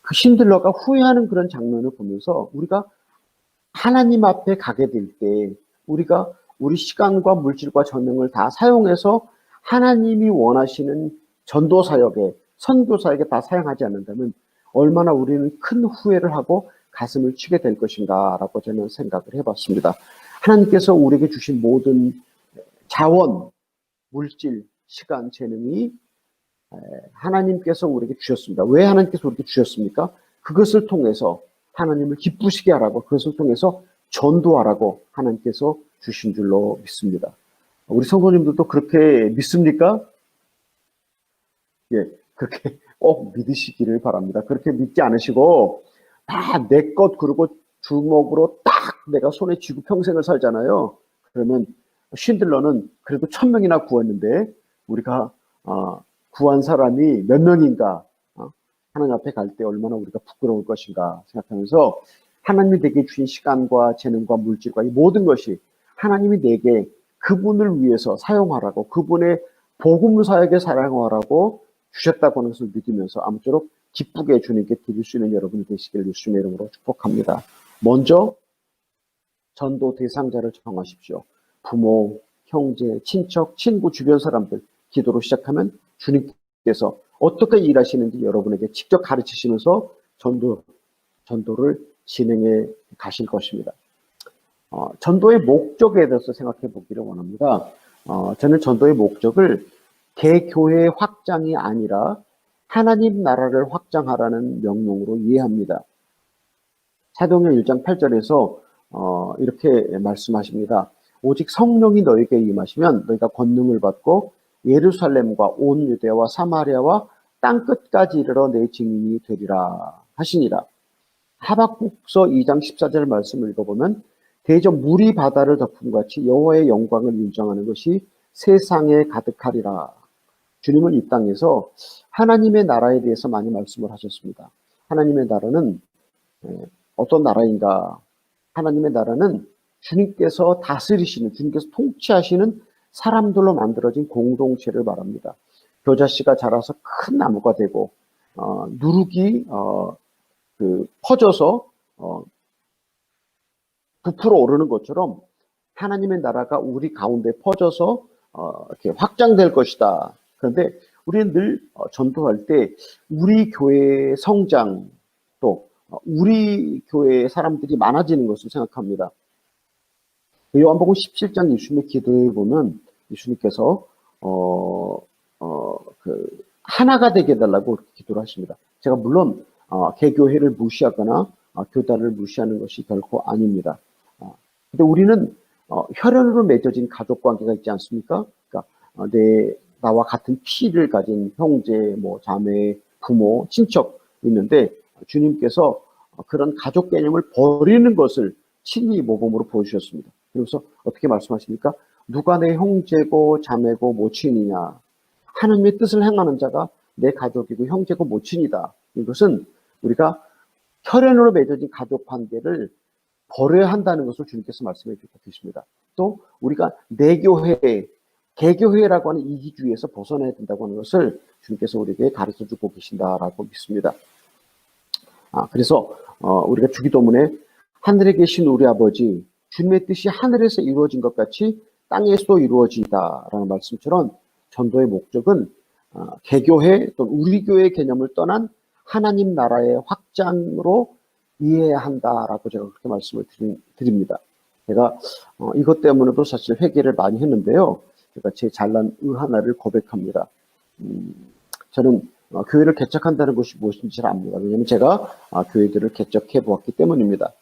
그 쉰들러가 후회하는 그런 장면을 보면서 우리가 하나님 앞에 가게 될 때 우리가 우리 시간과 물질과 전능을 다 사용해서 하나님이 원하시는 전도 사역에, 선교 사역에 다 사용하지 않는다면 얼마나 우리는 큰 후회를 하고 가슴을 치게 될 것인가라고 저는 생각을 해봤습니다. 하나님께서 우리에게 주신 모든 자원, 물질, 시간, 재능이 하나님께서 우리에게 주셨습니다. 왜 하나님께서 우리에게 주셨습니까? 그것을 통해서 하나님을 기쁘시게 하라고, 그것을 통해서 전도하라고 하나님께서 주신 줄로 믿습니다. 우리 성도님들도 그렇게 믿습니까? 예, 그렇게 꼭 믿으시기를 바랍니다. 그렇게 믿지 않으시고 다 내 것 그러고 주먹으로 딱 내가 손에 쥐고 평생을 살잖아요. 그러면 쉰들러는 그래도 1000명이나 구했는데 우리가 구한 사람이 몇 명인가, 하나님 앞에 갈 때 얼마나 우리가 부끄러울 것인가 생각하면서 하나님이 내게 주신 시간과 재능과 물질과 이 모든 것이 하나님이 내게 그분을 위해서 사용하라고, 그분의 복음 사역에 사용하라고 주셨다고 하는 것을 믿으면서 아무쪼록 기쁘게 주님께 드릴 수 있는 여러분이 되시기를 예수님의 이름으로 축복합니다. 먼저 전도 대상자를 정하십시오. 부모, 형제, 친척, 친구, 주변 사람들 기도로 시작하면 주님께서 어떻게 일하시는지 여러분에게 직접 가르치시면서 전도를 진행해 가실 것입니다. 전도의 목적에 대해서 생각해 보기를 원합니다. 저는 전도의 목적을 개교회 확장이 아니라 하나님 나라를 확장하라는 명령으로 이해합니다. 사도행전 1장 8절에서 이렇게 말씀하십니다. 오직 성령이 너에게 임하시면 너희가 권능을 받고 예루살렘과 온 유대와 사마리아와 땅 끝까지 이르러 내 증인이 되리라 하시니라. 하박국서 2장 14절 말씀을 읽어보면 대저 물이 바다를 덮은 같이 여호와의 영광을 인정하는 것이 세상에 가득하리라. 주님은 이 땅에서 하나님의 나라에 대해서 많이 말씀을 하셨습니다. 하나님의 나라는 어떤 나라인가? 하나님의 나라는 주님께서 다스리시는, 주님께서 통치하시는 사람들로 만들어진 공동체를 말합니다. 겨자씨가 자라서 큰 나무가 되고 누룩이 퍼져서 부풀어 오르는 것처럼 하나님의 나라가 우리 가운데 퍼져서 이렇게 확장될 것이다. 그런데 우리는 늘 전도할 때 우리 교회의 성장, 또 우리 교회의 사람들이 많아지는 것을 생각합니다. 요한복음 17장 예수님의 기도에 보면 예수님께서 하나가 되게 해달라고 기도를 하십니다. 제가 물론 개교회를 무시하거나 교단을 무시하는 것이 결코 아닙니다. 근데 우리는 혈연으로 맺어진 가족 관계가 있지 않습니까? 그러니까 나와 같은 피를 가진 형제, 뭐 자매, 부모, 친척 있는데 주님께서 그런 가족 개념을 버리는 것을 친히 모범으로 보여주셨습니다. 그래서 어떻게 말씀하십니까? 누가 내 형제고 자매고 모친이냐? 하나님의 뜻을 행하는 자가 내 가족이고 형제고 모친이다. 이것은 우리가 혈연으로 맺어진 가족 관계를 버려야 한다는 것을 주님께서 말씀해 주고 계십니다. 또 우리가 내교회, 개교회라고 하는 이기주의에서 벗어나야 된다고 하는 것을 주님께서 우리에게 가르쳐 주고 계신다라고 믿습니다. 그래서 우리가 주기도문에 하늘에 계신 우리 아버지, 주님의 뜻이 하늘에서 이루어진 것 같이 땅에서도 이루어지다라는 말씀처럼 전도의 목적은 개교회 또는 우리 교회의 개념을 떠난 하나님 나라의 확장으로 이해해야 한다라고 제가 그렇게 말씀을 드립니다. 제가 이것 때문에도 사실 회개를 많이 했는데요. 제가 제 잘난 의 하나를 고백합니다. 저는 교회를 개척한다는 것이 무엇인지 잘 압니다. 왜냐하면 제가 교회들을 개척해 보았기 때문입니다.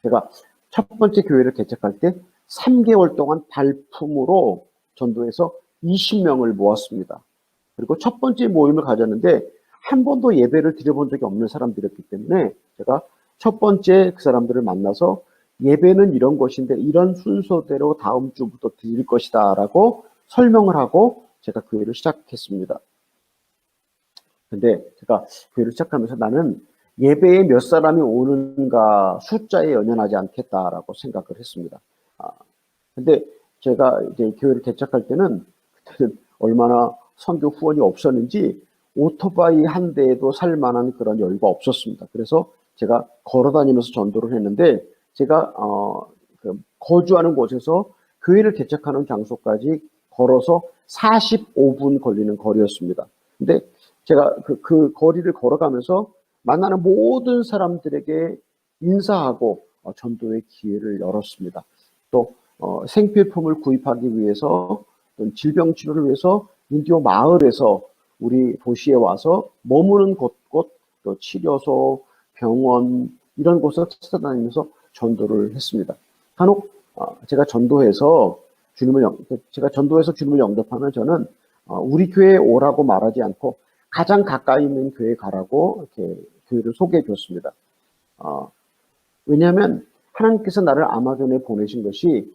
제가 첫 번째 교회를 개척할 때 3개월 동안 발품으로 전도해서 20명을 모았습니다. 그리고 첫 번째 모임을 가졌는데 한 번도 예배를 드려본 적이 없는 사람들이었기 때문에 제가 첫 번째 그 사람들을 만나서 예배는 이런 것인데 이런 순서대로 다음 주부터 드릴 것이다 라고 설명을 하고 제가 교회를 시작했습니다. 근데 제가 교회를 시작하면서 나는 예배에 몇 사람이 오는가 숫자에 연연하지 않겠다라고 생각을 했습니다. 근데 제가 이제 교회를 개척할 때는 그때는 얼마나 선교 후원이 없었는지 오토바이 한 대에도 살 만한 그런 여유가 없었습니다. 그래서 제가 걸어 다니면서 전도를 했는데 제가 거주하는 곳에서 교회를 개척하는 장소까지 걸어서 45분 걸리는 거리였습니다. 근데 제가 그 거리를 걸어가면서 만나는 모든 사람들에게 인사하고 전도의 기회를 열었습니다. 또 생필품을 구입하기 위해서 또 질병 치료를 위해서 인디오 마을에서 우리 도시에 와서 머무는 곳곳 또 치료소, 병원 이런 곳을 찾아다니면서 전도를 했습니다. 간혹 제가 전도해서 주님을 영접하면 저는 우리 교회에 오라고 말하지 않고 가장 가까이 있는 교회에 가라고 이렇게 교회를 소개해 줬습니다. 왜냐하면 하나님께서 나를 아마존에 보내신 것이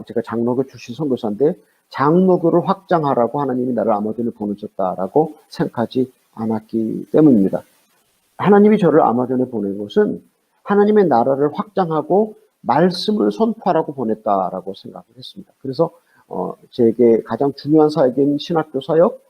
제가 장로교 출신 선교사인데 장로교를 확장하라고 하나님이 나를 아마존에 보내셨다라고 생각하지 않았기 때문입니다. 하나님이 저를 아마존에 보낸 것은 하나님의 나라를 확장하고 말씀을 선포하라고 보냈다라고 생각을 했습니다. 그래서 제게 가장 중요한 사역인 신학교 사역,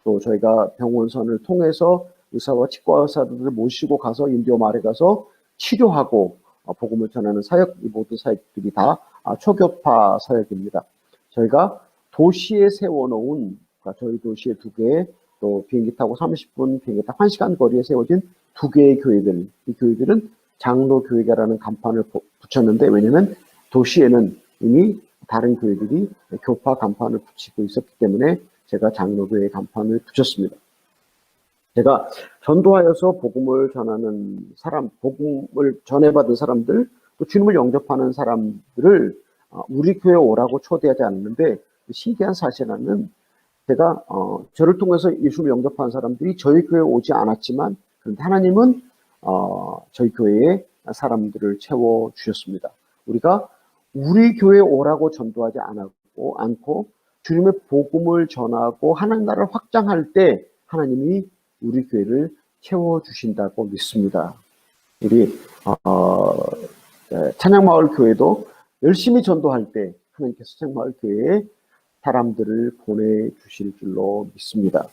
또 저희가 병원선을 통해서 의사와 치과 의사들을 모시고 가서 인디오 마을에 가서 치료하고 복음을 전하는 사역, 이 모든 사역들이 다 초교파 사역입니다. 저희가 도시에 세워놓은, 그러니까 저희 도시에 2개, 또 비행기 타고 30분, 비행기 타고 1시간 거리에 세워진 2개의 교회들, 이 교회들은 장로교회라는 간판을 붙였는데, 왜냐하면 도시에는 이미 다른 교회들이 교파 간판을 붙이고 있었기 때문에 제가 장로교회 간판을 붙였습니다. 제가 전도하여서 복음을 전하는 사람, 복음을 전해받은 사람들, 또 주님을 영접하는 사람들을 우리 교회에 오라고 초대하지 않는데, 신기한 사실은 제가 저를 통해서 예수를 영접한 사람들이 저희 교회에 오지 않았지만, 그런데 하나님은 저희 교회에 사람들을 채워주셨습니다. 우리가 우리 교회에 오라고 전도하지 않고 주님의 복음을 전하고 하나님 나라를 확장할 때 하나님이 우리 교회를 채워주신다고 믿습니다. 우리 찬양마을 교회도 열심히 전도할 때 하나님께서 찬양마을 교회에 사람들을 보내주실 줄로 믿습니다.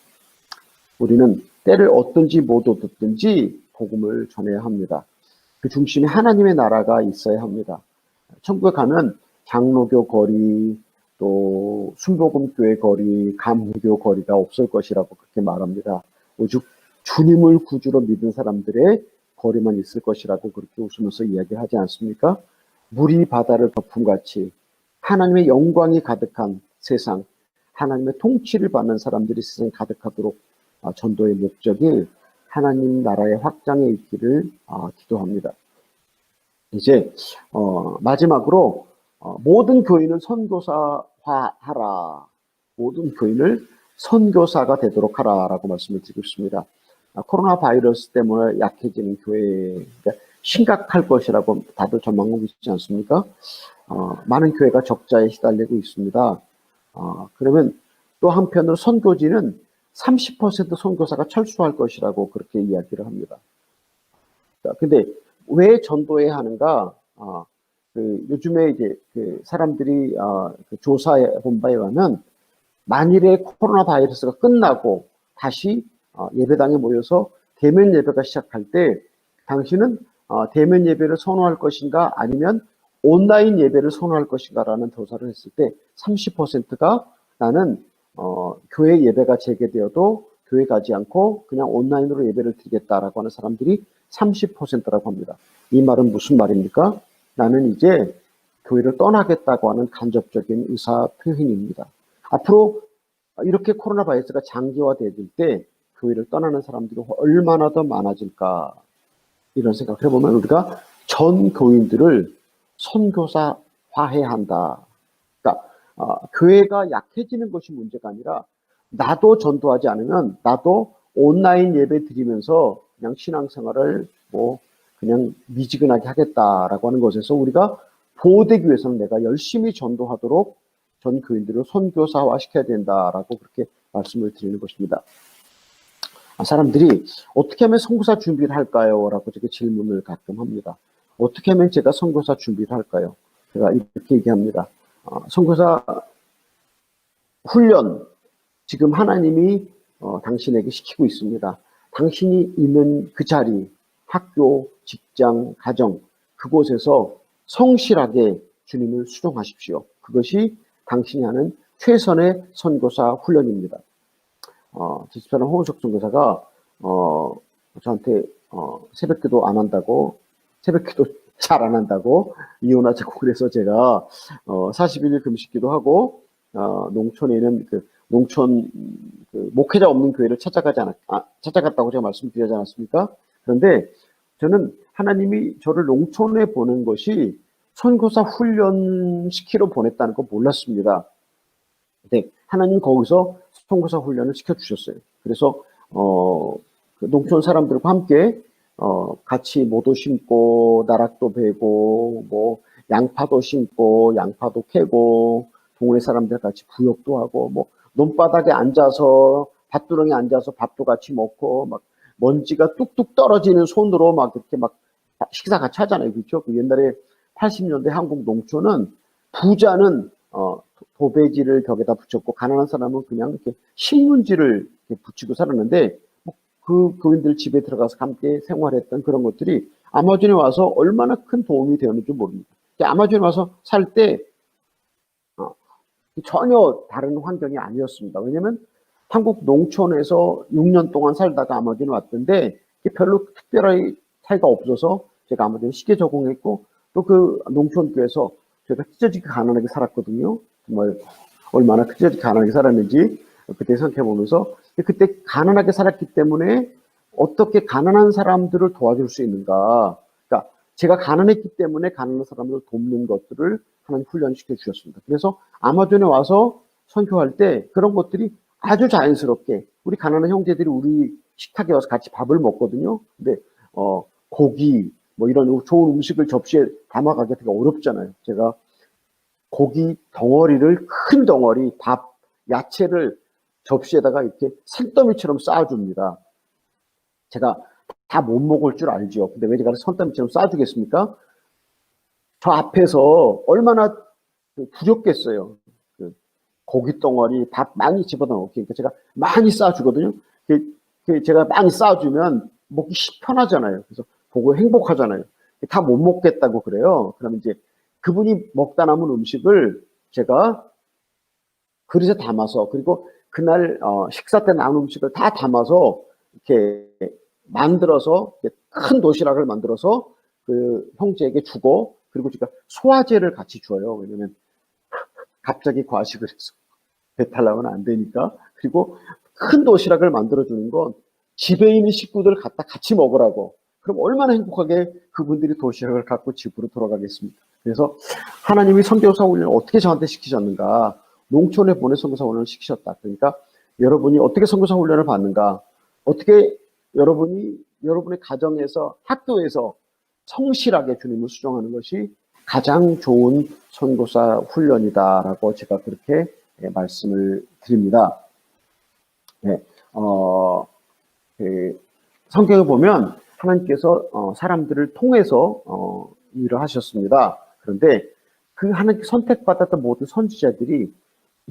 우리는 때를 얻든지 못 얻든지 복음을 전해야 합니다. 그 중심에 하나님의 나라가 있어야 합니다. 천국에 가면 장로교 거리, 또 순복음교회 거리, 감리교 거리가 없을 것이라고 그렇게 말합니다. 오직 주님을 구주로 믿은 사람들의 거리만 있을 것이라고 그렇게 웃으면서 이야기하지 않습니까? 물이 바다를 덮음같이 하나님의 영광이 가득한 세상, 하나님의 통치를 받는 사람들이 세상에 가득하도록 전도의 목적이 하나님 나라의 확장에 있기를 기도합니다. 이제 마지막으로 모든 교인을 선교사화하라. 모든 교인을 선교사가 되도록 하라라고 말씀을 드리고 있습니다. 코로나 바이러스 때문에 약해지는 교회가 심각할 것이라고 다들 전망하고 있지 않습니까? 많은 교회가 적자에 시달리고 있습니다. 그러면 또 한편으로 선교지는 30% 선교사가 철수할 것이라고 그렇게 이야기를 합니다. 근데 왜 전도해야 하는가? 요즘에 이제 사람들이 조사해 본 바에 의하면 만일에 코로나 바이러스가 끝나고 다시 예배당에 모여서 대면 예배가 시작할 때 당신은 대면 예배를 선호할 것인가 아니면 온라인 예배를 선호할 것인가라는 조사를 했을 때 30%가 나는 교회 예배가 재개되어도 교회 가지 않고 그냥 온라인으로 예배를 드리겠다라고 하는 사람들이 30%라고 합니다. 이 말은 무슨 말입니까? 나는 이제 교회를 떠나겠다고 하는 간접적인 의사 표현입니다. 앞으로 이렇게 코로나 바이러스가 장기화될 때 교회를 떠나는 사람들이 얼마나 더 많아질까 이런 생각을 해보면 우리가 전 교인들을 선교사화해야 한다. 그러니까 교회가 약해지는 것이 문제가 아니라 나도 전도하지 않으면 나도 온라인 예배 드리면서 그냥 신앙생활을 그냥 미지근하게 하겠다라고 하는 것에서 우리가 보호되기 위해서는 내가 열심히 전도하도록 전 교인들을 선교사화 시켜야 된다라고 그렇게 말씀을 드리는 것입니다. 사람들이 어떻게 하면 선교사 준비를 할까요? 라고 제가 질문을 가끔 합니다. 어떻게 하면 제가 선교사 준비를 할까요? 제가 이렇게 얘기합니다. 선교사 훈련 지금 하나님이 당신에게 시키고 있습니다. 당신이 있는 그 자리, 학교, 직장, 가정 그곳에서 성실하게 주님을 수종하십시오. 그것이 당신이 하는 최선의 선교사 훈련입니다. 제 집사람 홍은석 선교사가 저한테 새벽기도 안 한다고 새벽기도 잘 안 한다고 이혼하자고 그래서 제가 40일 금식기도 하고 농촌에 있는 농촌 목회자 없는 교회를 찾아갔다고 제가 말씀드리지 않았습니까? 그런데 저는 하나님이 저를 농촌에 보낸 것이 선교사 훈련시키러 보냈다는 거 몰랐습니다. 근데 하나님 거기서 선교사 훈련을 시켜주셨어요. 그래서 농촌 사람들과 함께 같이 모도 심고 나락도 베고 양파도 심고 양파도 캐고 동네 사람들 같이 부역도 하고 논바닥에 앉아서 밭두렁에 앉아서 밥도 같이 먹고 막 먼지가 뚝뚝 떨어지는 손으로 막 이렇게 막 식사 같이 하잖아요. 그렇죠? 옛날에 80년대 한국 농촌은 부자는 도배지를 벽에다 붙였고 가난한 사람은 그냥 이렇게 신문지를 이렇게 붙이고 살았는데 그 교인들 집에 들어가서 함께 생활했던 그런 것들이 아마존에 와서 얼마나 큰 도움이 되었는지 모릅니다. 아마존에 와서 살 때 전혀 다른 환경이 아니었습니다. 왜냐하면 한국 농촌에서 6년 동안 살다가 아마존에 왔던데 별로 특별한 차이가 없어서 제가 아마존에 쉽게 적응했고 또 그 농촌교에서 제가 찢어지게 가난하게 살았거든요. 정말 얼마나 찢어지게 가난하게 살았는지 그때 생각해 보면서 그때 가난하게 살았기 때문에 어떻게 가난한 사람들을 도와줄 수 있는가. 그러니까 제가 가난했기 때문에 가난한 사람들을 돕는 것들을 하나님 훈련시켜 주셨습니다. 그래서 아마존에 와서 선교할 때 그런 것들이 아주 자연스럽게 우리 가난한 형제들이 우리 식탁에 와서 같이 밥을 먹거든요. 근데 고기 이런 좋은 음식을 접시에 담아가기가 되게 어렵잖아요. 제가 고기 덩어리를 큰 덩어리 밥 야채를 접시에다가 이렇게 산더미처럼 쌓아줍니다. 제가 다 못 먹을 줄 알죠. 근데 왜 제가 산더미처럼 쌓아주겠습니까? 저 앞에서 얼마나 부족겠어요. 고기 덩어리 밥 많이 집어넣고 그러니까 제가 많이 쌓아주거든요. 제가 많이 쌓아주면 먹기 편하잖아요. 그래서 보고 행복하잖아요. 다 못 먹겠다고 그래요. 그러면 이제 그분이 먹다 남은 음식을 제가 그릇에 담아서 그리고 그날 식사 때 남은 음식을 다 담아서 이렇게 만들어서 큰 도시락을 만들어서 그 형제에게 주고 그리고 제가 소화제를 같이 줘요. 왜냐면 갑자기 과식을 해서 배탈 나면 안 되니까. 그리고 큰 도시락을 만들어 주는 건 집에 있는 식구들 갖다 같이 먹으라고. 그럼 얼마나 행복하게 그분들이 도시락을 갖고 집으로 돌아가겠습니까? 그래서 하나님이 선교사 훈련을 어떻게 저한테 시키셨는가? 농촌에 보내 선교사 훈련을 시키셨다. 그러니까 여러분이 어떻게 선교사 훈련을 받는가? 어떻게 여러분의 가정에서 학교에서 성실하게 주님을 수종하는 것이 가장 좋은 선교사 훈련이다라고 제가 그렇게 말씀을 드립니다. 네, 성경에 보면 하나님께서 사람들을 통해서 일을 하셨습니다. 그런데 그 하나님께 선택받았던 모든 선지자들이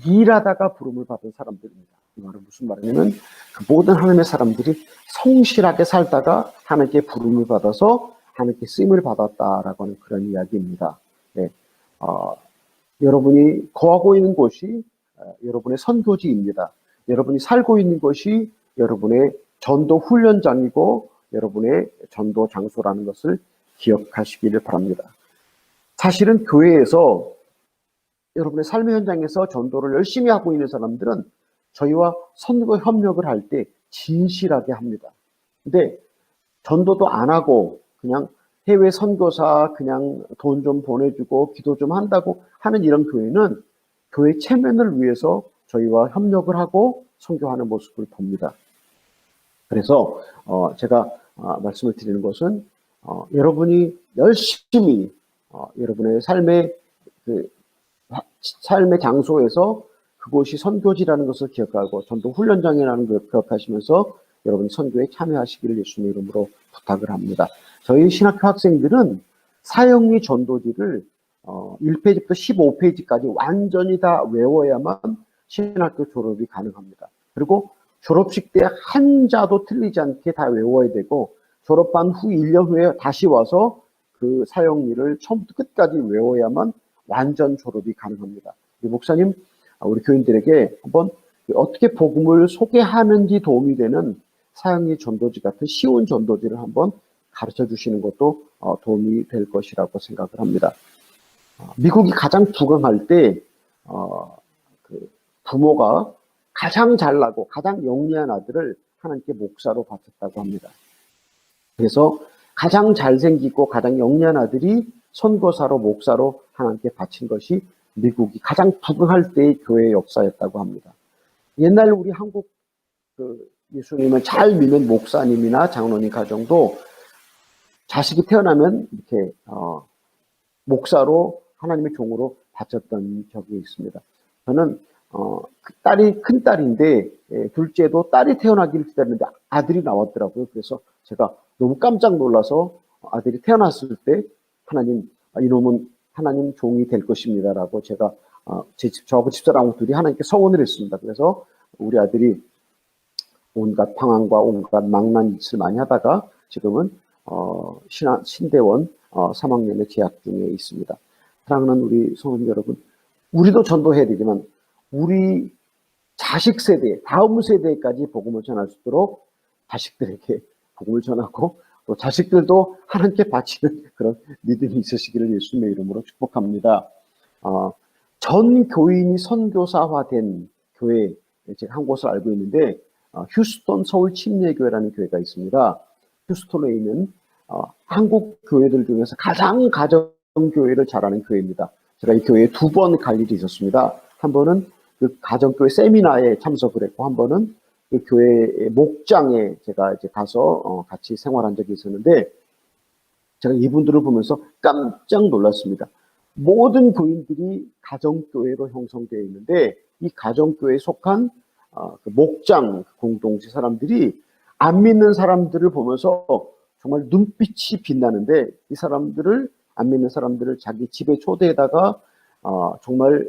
일하다가 부름을 받은 사람들입니다. 이 말은 무슨 말이냐면 그 모든 하나님의 사람들이 성실하게 살다가 하나님께 부름을 받아서 하나님께 쓰임을 받았다라고 하는 그런 이야기입니다. 네, 여러분이 거하고 있는 곳이 여러분의 선교지입니다. 여러분이 살고 있는 것이 여러분의 전도 훈련장이고 여러분의 전도 장소라는 것을 기억하시기를 바랍니다. 사실은 교회에서 여러분의 삶의 현장에서 전도를 열심히 하고 있는 사람들은 저희와 선교 협력을 할 때 진실하게 합니다. 근데 전도도 안 하고 그냥 해외 선교사 그냥 돈 좀 보내주고 기도 좀 한다고 하는 이런 교회는 교회 체면을 위해서 저희와 협력을 하고 선교하는 모습을 봅니다. 그래서 제가 말씀을 드리는 것은 여러분이 열심히 여러분의 삶의 장소에서 그곳이 선교지라는 것을 기억하고 전도 훈련장이라는 것을 기억하시면서 여러분 선교에 참여하시기를 예수님의 이름으로 부탁을 합니다. 저희 신학교 학생들은 사형리 전도지를 1페이지부터 15페이지까지 완전히 다 외워야만 신학교 졸업이 가능합니다. 그리고 졸업식 때 한자도 틀리지 않게 다 외워야 되고 졸업한 후 1년 후에 다시 와서 그 사형리를 처음부터 끝까지 외워야만 완전 졸업이 가능합니다. 목사님, 우리 교인들에게 한번 어떻게 복음을 소개하는지 도움이 되는 사형리 전도지 같은 쉬운 전도지를 한번 가르쳐 주시는 것도 도움이 될 것이라고 생각을 합니다. 미국이 가장 부강할 때 그 부모가 가장 잘나고 가장 영리한 아들을 하나님께 목사로 바쳤다고 합니다. 그래서 가장 잘생기고 가장 영리한 아들이 선교사로 목사로 하나님께 바친 것이 미국이 가장 부강할 때의 교회의 역사였다고 합니다. 옛날 우리 한국 예수님을 잘 믿는 목사님이나 장로님 가정도 자식이 태어나면 이렇게 목사로 하나님의 종으로 바쳤던 적이 있습니다. 저는 큰 딸인데 둘째도 딸이 태어나기를 기다렸는데 아들이 나왔더라고요. 그래서 제가 너무 깜짝 놀라서 아들이 태어났을 때 하나님, 이놈은 하나님 종이 될 것입니다라고 제가 저하고 집사람하고 둘이 하나님께 서원을 했습니다. 그래서 우리 아들이 온갖 방황과 온갖 망난 짓을 많이 하다가 지금은 신대원 3학년에 재학 중에 있습니다. 사랑하는 우리 성도님 여러분, 우리도 전도해야 되지만 우리 자식 세대, 다음 세대까지 복음을 전할 수 있도록 자식들에게 복음을 전하고 또 자식들도 하나님께 바치는 그런 믿음이 있으시기를 예수님의 이름으로 축복합니다. 전 교인이 선교사화된 교회, 제가 한 곳을 알고 있는데 휴스턴 서울 침례교회라는 교회가 있습니다. 휴스턴에 있는 한국 교회들 중에서 가장 가정교회를 잘하는 교회입니다. 제가 이 교회에 2번 갈 일이 있었습니다. 한 번은 그 가정교회 세미나에 참석을 했고 한 번은 그 교회 목장에 제가 이제 가서 같이 생활한 적이 있었는데 제가 이분들을 보면서 깜짝 놀랐습니다. 모든 교인들이 가정교회로 형성되어 있는데 이 가정교회에 속한 그 목장 공동체 사람들이 안 믿는 사람들을 보면서 정말 눈빛이 빛나는데 이 사람들을 안 믿는 사람들을 자기 집에 초대에다가 정말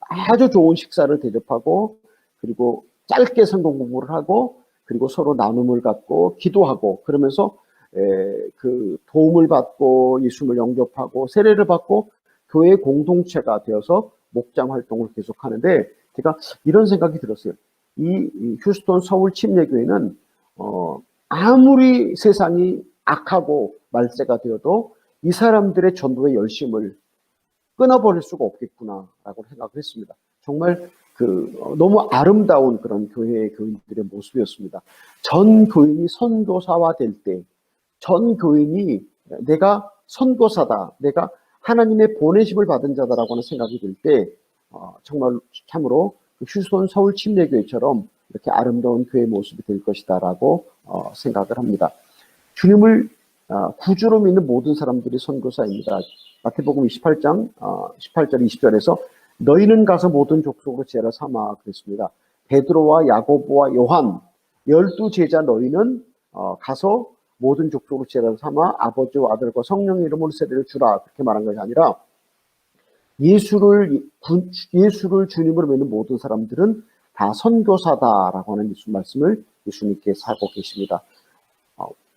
아주 좋은 식사를 대접하고 그리고 짧게 성경 공부를 하고 그리고 서로 나눔을 갖고 기도하고 그러면서 그 도움을 받고 예수님을 영접하고 세례를 받고 교회 공동체가 되어서 목장 활동을 계속하는데 제가 이런 생각이 들었어요. 이 휴스턴 서울 침례교회는 아무리 세상이 악하고 말세가 되어도 이 사람들의 전도의 열심을 끊어버릴 수가 없겠구나라고 생각을 했습니다. 정말 너무 아름다운 그런 교회의 교인들의 모습이었습니다. 전 교인이 선교사화 될 때, 전 교인이 내가 선교사다, 내가 하나님의 보내심을 받은 자다라고 하는 생각이 들 때, 정말 참으로 휴손 서울 침례교회처럼 이렇게 아름다운 교회 모습이 될 것이다라고 생각을 합니다. 주님을 구주로 믿는 모든 사람들이 선교사입니다. 마태복음 28장 18절 20절에서 너희는 가서 모든 족속으로 제자 삼아 그랬습니다. 베드로와 야고보와 요한 12제자 너희는 가서 모든 족속으로 제자 삼아 아버지와 아들과 성령의 이름으로 세례를 주라 그렇게 말한 것이 아니라 예수를 주님으로 믿는 모든 사람들은 다 선교사다라고 하는 예수 말씀을 예수님께서 하고 계십니다.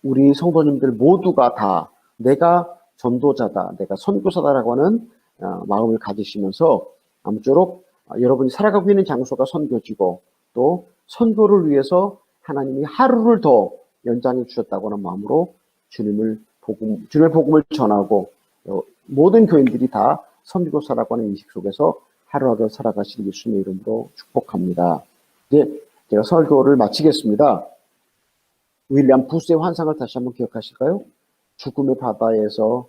우리 성도님들 모두가 다 내가 전도자다, 내가 선교사다라고 하는 마음을 가지시면서 아무쪼록 여러분이 살아가고 있는 장소가 선교지고 또 선교를 위해서 하나님이 하루를 더 연장해 주셨다고 하는 마음으로 주님의 복음을 전하고 모든 교인들이 다 선교사라고 하는 인식 속에서 하루하루 살아가시는 예수님의 이름으로 축복합니다. 이제 제가 설교를 마치겠습니다. 윌리엄 부스의 환상을 다시 한번 기억하실까요? 죽음의 바다에서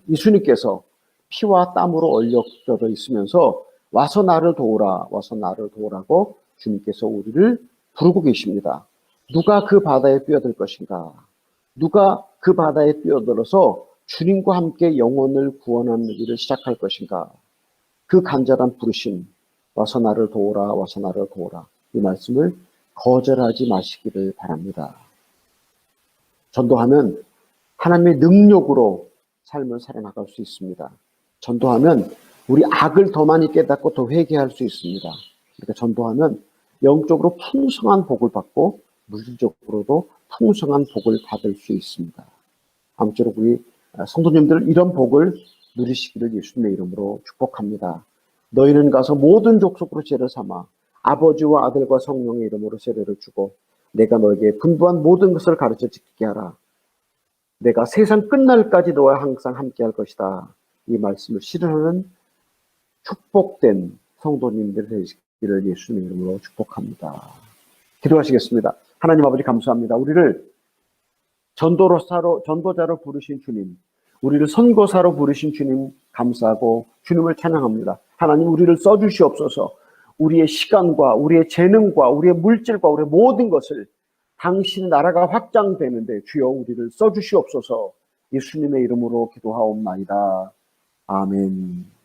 예수님께서 피와 땀으로 얼려져 있으면서 와서 나를 도우라, 와서 나를 도우라고 주님께서 우리를 부르고 계십니다. 누가 그 바다에 뛰어들 것인가? 누가 그 바다에 뛰어들어서 주님과 함께 영혼을 구원하는 일을 시작할 것인가? 그 간절한 부르심, 와서 나를 도우라, 와서 나를 도우라. 이 말씀을 거절하지 마시기를 바랍니다. 전도하면 하나님의 능력으로 삶을 살아나갈 수 있습니다. 전도하면 우리 악을 더 많이 깨닫고 더 회개할 수 있습니다. 그러니까 전도하면 영적으로 풍성한 복을 받고 물질적으로도 풍성한 복을 받을 수 있습니다. 아무쪼록 우리 성도님들 이런 복을 누리시기를 예수님의 이름으로 축복합니다. 너희는 가서 모든 족속으로 제를 삼아 아버지와 아들과 성령의 이름으로 세례를 주고 내가 너에게 분부한 모든 것을 가르쳐 지키게 하라. 내가 세상 끝날까지 너와 항상 함께할 것이다. 이 말씀을 실현하는 축복된 성도님들 되시기를 예수님의 이름으로 축복합니다. 기도하시겠습니다. 하나님 아버지 감사합니다. 우리를 전도자로 부르신 주님, 우리를 선교사로 부르신 주님 감사하고 주님을 찬양합니다. 하나님 우리를 써주시옵소서. 우리의 시간과 우리의 재능과 우리의 물질과 우리의 모든 것을 당신 나라가 확장되는데 주여 우리를 써주시옵소서. 예수님의 이름으로 기도하옵나이다. 아멘.